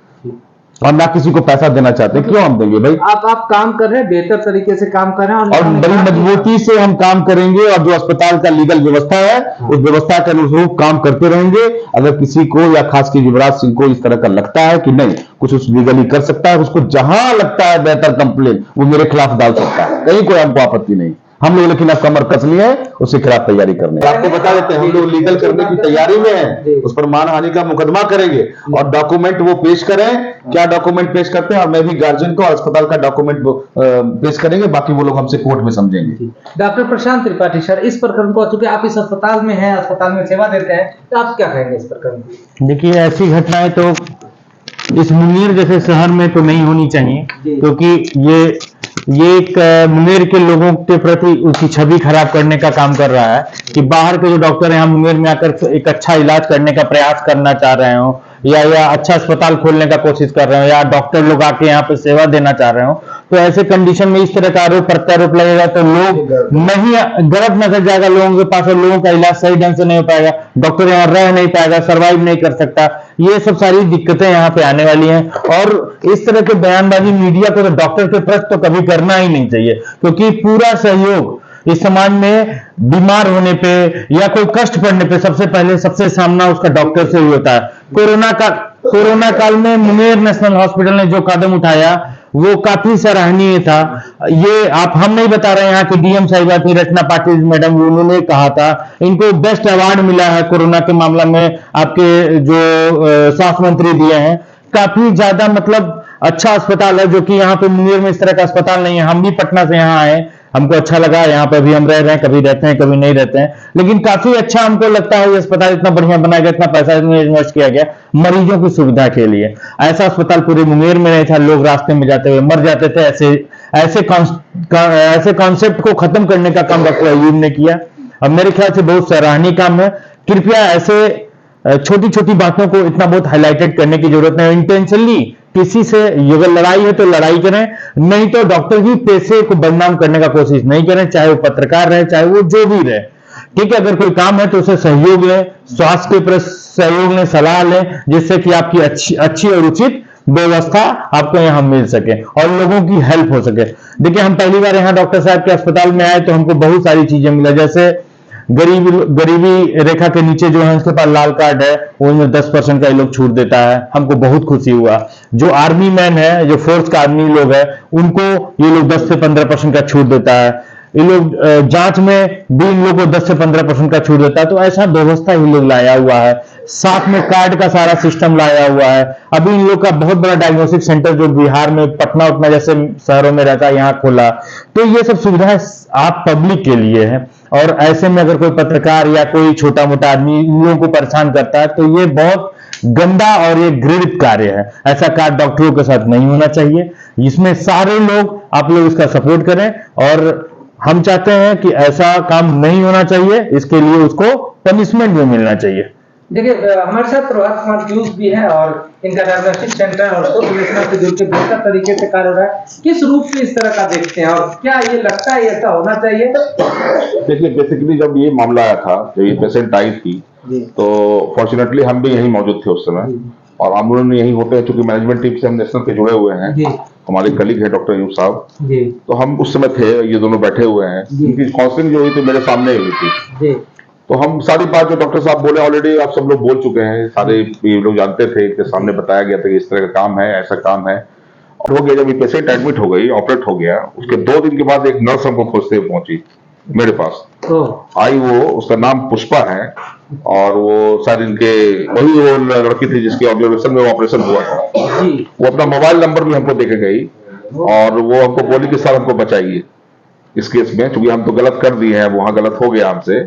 और ना किसी को पैसा देना चाहते, क्यों हम देंगे भाई। आप काम कर रहे हैं, बेहतर तरीके से काम कर रहे हैं, और बड़ी मजबूती से हम काम करेंगे, और जो अस्पताल का लीगल व्यवस्था है उस व्यवस्था के अनुरूप काम करते रहेंगे। अगर किसी को, या खास कर युवराज सिंह को इस तरह का लगता है कि नहीं कुछ उस लीगली कर सकता है, उसको जहां लगता है बेहतर कंप्लेन वो मेरे खिलाफ डाल सकता है, कहीं कोई हमको आपत्ति नहीं। हम लोग लेकिन अब कमर कस लिए है उसके खिलाफ तैयारी करने। आपको बता देते हैं, हम लोग लीगल करने की तैयारी में हैं, उस पर मानहानि का मुकदमा करेंगे, और डॉक्यूमेंट वो पेश करें, क्या डॉक्यूमेंट पेश करते हैं, और मैं भी गार्जियन को और अस्पताल का डॉक्यूमेंट पेश करेंगे, बाकी वो लोग हमसे कोर्ट में समझेंगे। डॉक्टर प्रशांत त्रिपाठी सर, इस प्रकरण को, चूंकि आप इस अस्पताल में हैं, अस्पताल में सेवा देते हैं, तो आप क्या कहेंगे इस प्रकरण को? देखिए, ऐसी घटनाएं तो इस मुंगेर जैसे शहर में तो नहीं होनी चाहिए, क्योंकि ये एक मुंगेर के लोगों के प्रति उसकी छवि खराब करने का काम कर रहा है कि बाहर के जो डॉक्टर यहाँ मुंगेर में आकर एक अच्छा इलाज करने का प्रयास करना चाह रहे हो, या अच्छा अस्पताल खोलने का कोशिश कर रहे हो, या डॉक्टर लोग आके यहाँ पे सेवा देना चाह रहे हो, तो ऐसे कंडीशन में इस तरह का आरोप प्रत्यारोप लगेगा तो लोग नहीं, गलत नजर जाएगा लोगों के पास और लोगों का इलाज सही ढंग से नहीं हो पाएगा, डॉक्टर यहाँ रह नहीं पाएगा, सर्वाइव नहीं कर सकता। ये सब सारी दिक्कतें यहाँ पे आने वाली हैं। और इस तरह के बयानबाजी मीडिया को तो डॉक्टर के प्रति तो कभी करना ही नहीं चाहिए, क्योंकि पूरा सहयोग इस समाज में बीमार होने पे या कोई कष्ट पड़ने पे सबसे सामना उसका डॉक्टर से ही होता है। कोरोना काल में मुंगेर नेशनल हॉस्पिटल ने जो कदम उठाया वो काफी सराहनीय था। ये हम नहीं बता रहे हैं, यहाँ की डीएम साहिबा थी रचना पाटिल मैडम, उन्होंने कहा था, इनको बेस्ट अवार्ड मिला है कोरोना के मामला में, आपके जो स्वास्थ्य मंत्री दिए हैं। काफी ज्यादा मतलब अच्छा अस्पताल है, जो कि यहाँ पे मुंगेर में इस तरह का अस्पताल नहीं है। हम भी पटना से यहाँ आए, हमको अच्छा लगा, यहाँ पे भी हम रह रहे हैं, कभी रहते हैं कभी नहीं रहते हैं, लेकिन काफी अच्छा हमको लगता है ये अस्पताल इतना बढ़िया बनाया गया, इतना पैसा इसमें इन्वेस्ट किया गया मरीजों की सुविधा के लिए। ऐसा अस्पताल पूरे मुंगेर में नहीं था, लोग रास्ते में जाते हुए मर जाते थे। ऐसे कॉन्सेप्ट को खत्म करने का काम डॉक्टर अयूब ने किया। अब मेरे ख्याल से बहुत सराहनीय काम है। कृपया ऐसे छोटी छोटी बातों को इतना बहुत हाईलाइटेड करने की जरूरत नहीं है। इंटेंशनली किसी से अगर लड़ाई है तो लड़ाई करें, नहीं तो डॉक्टर की पैसे को बदनाम करने का कोशिश नहीं करें, चाहे वो पत्रकार रहे चाहे वो जो भी रहे। ठीक है, अगर कोई काम है तो उसे सहयोग लें, स्वास्थ्य के प्रति सहयोग लें, सलाह लें, जिससे कि आपकी अच्छी और उचित व्यवस्था आपको यहाँ मिल सके और लोगों की हेल्प हो सके। देखिए, हम पहली बार यहाँ डॉक्टर साहब के अस्पताल में आए तो हमको बहुत सारी चीजें मिला, जैसे गरीबी रेखा के नीचे जो है उसके पास लाल कार्ड है, उसमें 10% का ये लोग छूट देता है, हमको बहुत खुशी हुआ। जो आर्मी मैन है, जो फोर्स का आर्मी लोग है, उनको ये लोग 10 से 15% का छूट देता है। ये लोग जांच में भी इन लोगों को 10 से 15% का छूट देता है। तो ऐसा व्यवस्था ये लोग लाया हुआ है, साथ में कार्ड का सारा सिस्टम लाया हुआ है। अभी इन लोग का बहुत बड़ा डायग्नोस्टिक सेंटर जो बिहार में पटना उतना जैसे शहरों में रहता है यहाँ खोला। तो ये सब सुविधाएं आप पब्लिक के लिए है, और ऐसे में अगर कोई पत्रकार या कोई छोटा मोटा आदमी इन लोगों को परेशान करता है तो ये बहुत गंदा और ये घृणित कार्य है। ऐसा कार्य डॉक्टरों के साथ नहीं होना चाहिए। इसमें सारे लोग, आप लोग इसका सपोर्ट करें, और हम चाहते हैं कि ऐसा काम नहीं होना चाहिए, इसके लिए उसको पनिशमेंट भी मिलना चाहिए। देखिए, हमारे साथ प्रभात कुमार पीयूष भी है और इनका डायग्नोस्टिक सेंटर और से जुड़ के बेहतर तरीके से कार्य हो रहा है। किस रूप से इस तरह का देखते हैं और क्या ये लगता है ऐसा होना चाहिए? देखिए, बेसिकली जब ये मामला आया था, जब ये पेशेंट आई थी, तो फॉर्चुनेटली हम भी यहीं मौजूद थे उस समय, और हम लोगों ने यहीं होते हैं, चूंकि मैनेजमेंट टीम से हम नेशनल के जुड़े हुए हैं, हमारे कलीग है डॉक्टर अयूब साहब, तो हम उस समय थे, ये दोनों बैठे हुए हैं। इनकी काउंसलिंग जो हुई थी मेरे सामने ही हुई थी, तो हम सारी बात जो डॉक्टर साहब बोले ऑलरेडी आप सब लोग बोल चुके हैं, सारे ये लोग जानते थे, इनके सामने बताया गया था कि इस तरह का काम है, ऐसा काम है। और हो गया, जब ये पेशेंट एडमिट हो गई, ऑपरेट हो गया, उसके 2 दिन के बाद एक नर्स हमको खोजते हुए पहुंची मेरे पास। आई वो, उसका नाम पुष्पा है, और वो शायद इनके वही वो लड़की थी जिसकी ऑब्जर्वेशन में ऑपरेशन हुआ था। वो अपना मोबाइल नंबर भी हमको देके गई, और वो हमको बोली कि सर हमको बचाइए इस केस में, क्योंकि हम तो गलत कर दिए हैं, वहां गलत हो गया हमसे।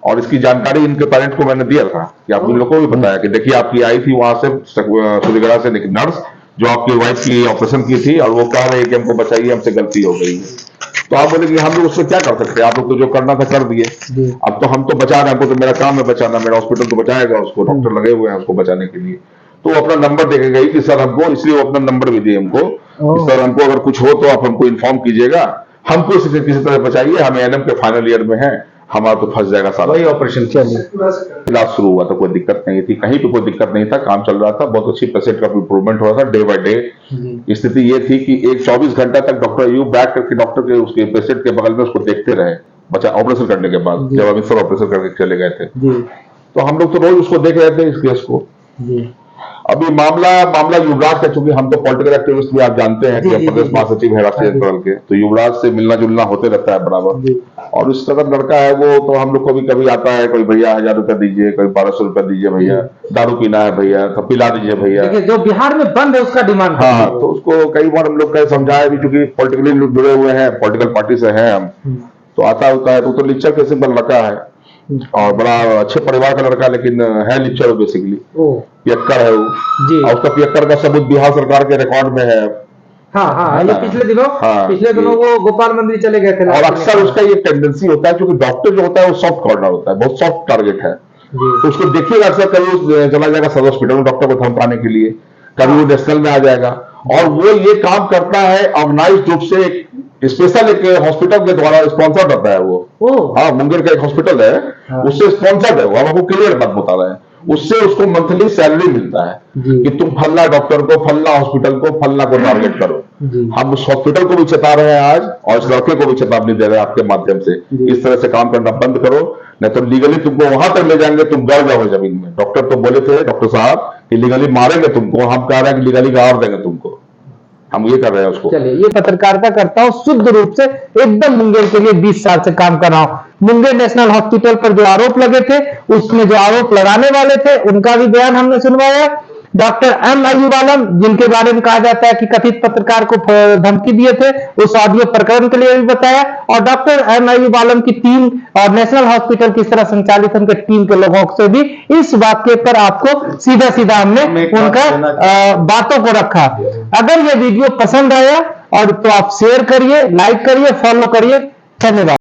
और इसकी जानकारी इनके पेरेंट को मैंने दिया था कि आप इन लोगों को भी बताया कि देखिए आपकी आई थी वहां से सूर्यगढ़ा से नर्स, जो आपकी वाइफ की ऑपरेशन की थी, और वो कह रहे हैं कि हमको बचाइए, हमसे गलती हो गई है। तो आप बोले कि हम लोग उसमें क्या कर सकते हैं, आप लोग तो जो करना था कर दिए, अब तो हम तो बचा रहे हैं, हमको तो मेरा काम है बचाना, मेरा हॉस्पिटल तो बचाएगा उसको, डॉक्टर लगे हुए हैं उसको बचाने के लिए। तो अपना नंबर देके गई कि सर हमको, इसलिए वो अपना नंबर भी दिए हमको, सर हमको अगर कुछ हो तो आप हमको इन्फॉर्म कीजिएगा, हमको किसी तरह बचाइए, हम एएनएम के फाइनल ईयर में हैं, हमारा तो फंस जाएगा सारा। वही ऑपरेशन इलाज शुरू हुआ था, कोई दिक्कत नहीं थी, कहीं पे कोई दिक्कत नहीं था, काम चल रहा था, बहुत अच्छी पेशेंट का इम्प्रूवमेंट हो रहा था डे बाय डे। स्थिति ये थी कि एक 24 घंटा तक डॉक्टर अयूब बैठ करके डॉक्टर के उसके पेशेंट के बगल में उसको देखते रहे, बचा ऑपरेशन करने के बाद, जब अमित ऑपरेशन करके चले गए थे, तो हम लोग तो रोज उसको देख रहे थे इस केस को। अभी मामला युवराज का, चूंकि हम तो पॉलिटिकल एक्टिविस्ट भी आप जानते हैं कि प्रदेश महासचिव है राष्ट्रीय नेतृत्व के, तो युवराज से मिलना जुलना होते रहता है बराबर, और इस तरह लड़का है वो, तो हम लोग को भी कभी आता है, कोई भैया 1000 रुपया दीजिए, कोई 1200 रुपया दीजिए भैया, दारू पीना है भैया तो पिला दीजिए भैया, जो बिहार में बंद है उसका डिमांड। हाँ, तो उसको कई बार हम लोग समझाया भी, चूंकि पॉलिटिकली जुड़े हुए हैं, पॉलिटिकल पार्टी से हैं हम, तो आता होता है, तो लिच्चा के सिंपल लड़का है, और बड़ा अच्छे परिवार का लड़का, लेकिन है लिच्चर बेसिकली, ओ पियक्कड़ है वो। जी। और उसका पियक्कड़ का सबूत बिहार सरकार के रिकॉर्ड में है। हाँ हाँ, ये पिछले दिनों वो गोपाल मंदिर चले गए थे। और अक्सर उसका ये टेंडेंसी होता है, क्योंकि डॉक्टर जो होता है वो सॉफ्ट कॉर्नर होता है, बहुत सॉफ्ट टारगेट है। तो उसको देखिएगा अक्सर, कभी वो चला जाएगा सदर हॉस्पिटल में डॉक्टर को धमकाने के लिए, कभी वो नेशनल में आ जाएगा। और वो ये काम करता है ऑर्गेनाइज्ड रूप से, एक स्पेशल एक हॉस्पिटल के द्वारा स्पॉन्सर करता है वो। हाँ, मुंगेर का एक हॉस्पिटल है, उससे स्पॉन्सर्ड है वो। हम आपको क्लियर बात बता रहे हैं, उससे उसको मंथली सैलरी मिलता है कि तुम फल्ला डॉक्टर को, फल्ला हॉस्पिटल को, फल्ला को टारगेट करो। हम उस हॉस्पिटल को भी चेता रहे हैं आज, और इस लड़के को भी चेतावनी दे रहे हैं आपके माध्यम से, इस तरह से काम करना बंद करो, नहीं तो लीगली तुमको वहां तक ले जाएंगे, तुम गड़ जाओगे जमीन में। डॉक्टर तो बोले थे, डॉक्टर साहब, कि लीगली मारेंगे तुमको, हम कह रहे हैं कि लीगली गाड़ देंगे तुमको, हम ये कर रहे हैं उसको। चलिए, ये पत्रकारिता करता हूँ शुद्ध रूप से, एकदम मुंगेर के लिए 20 साल से काम कर रहा हूँ। मुंगेर नेशनल हॉस्पिटल पर जो आरोप लगे थे, उसमें जो आरोप लगाने वाले थे उनका भी बयान हमने सुनवाया। डॉक्टर एम अयूब आलम, जिनके बारे में कहा जाता है कि कथित पत्रकार को धमकी दिए थे, उस ऑडियो प्रकरण के लिए भी बताया। और डॉक्टर एम अयूब आलम की टीम और नेशनल हॉस्पिटल किस तरह संचालित, उनके टीम के लोगों से भी इस वाक्य पर आपको सीधा सीधा हमने उनका बातों को रखा। अगर ये वीडियो पसंद आया और तो आप शेयर करिए, लाइक करिए, फॉलो करिए। धन्यवाद।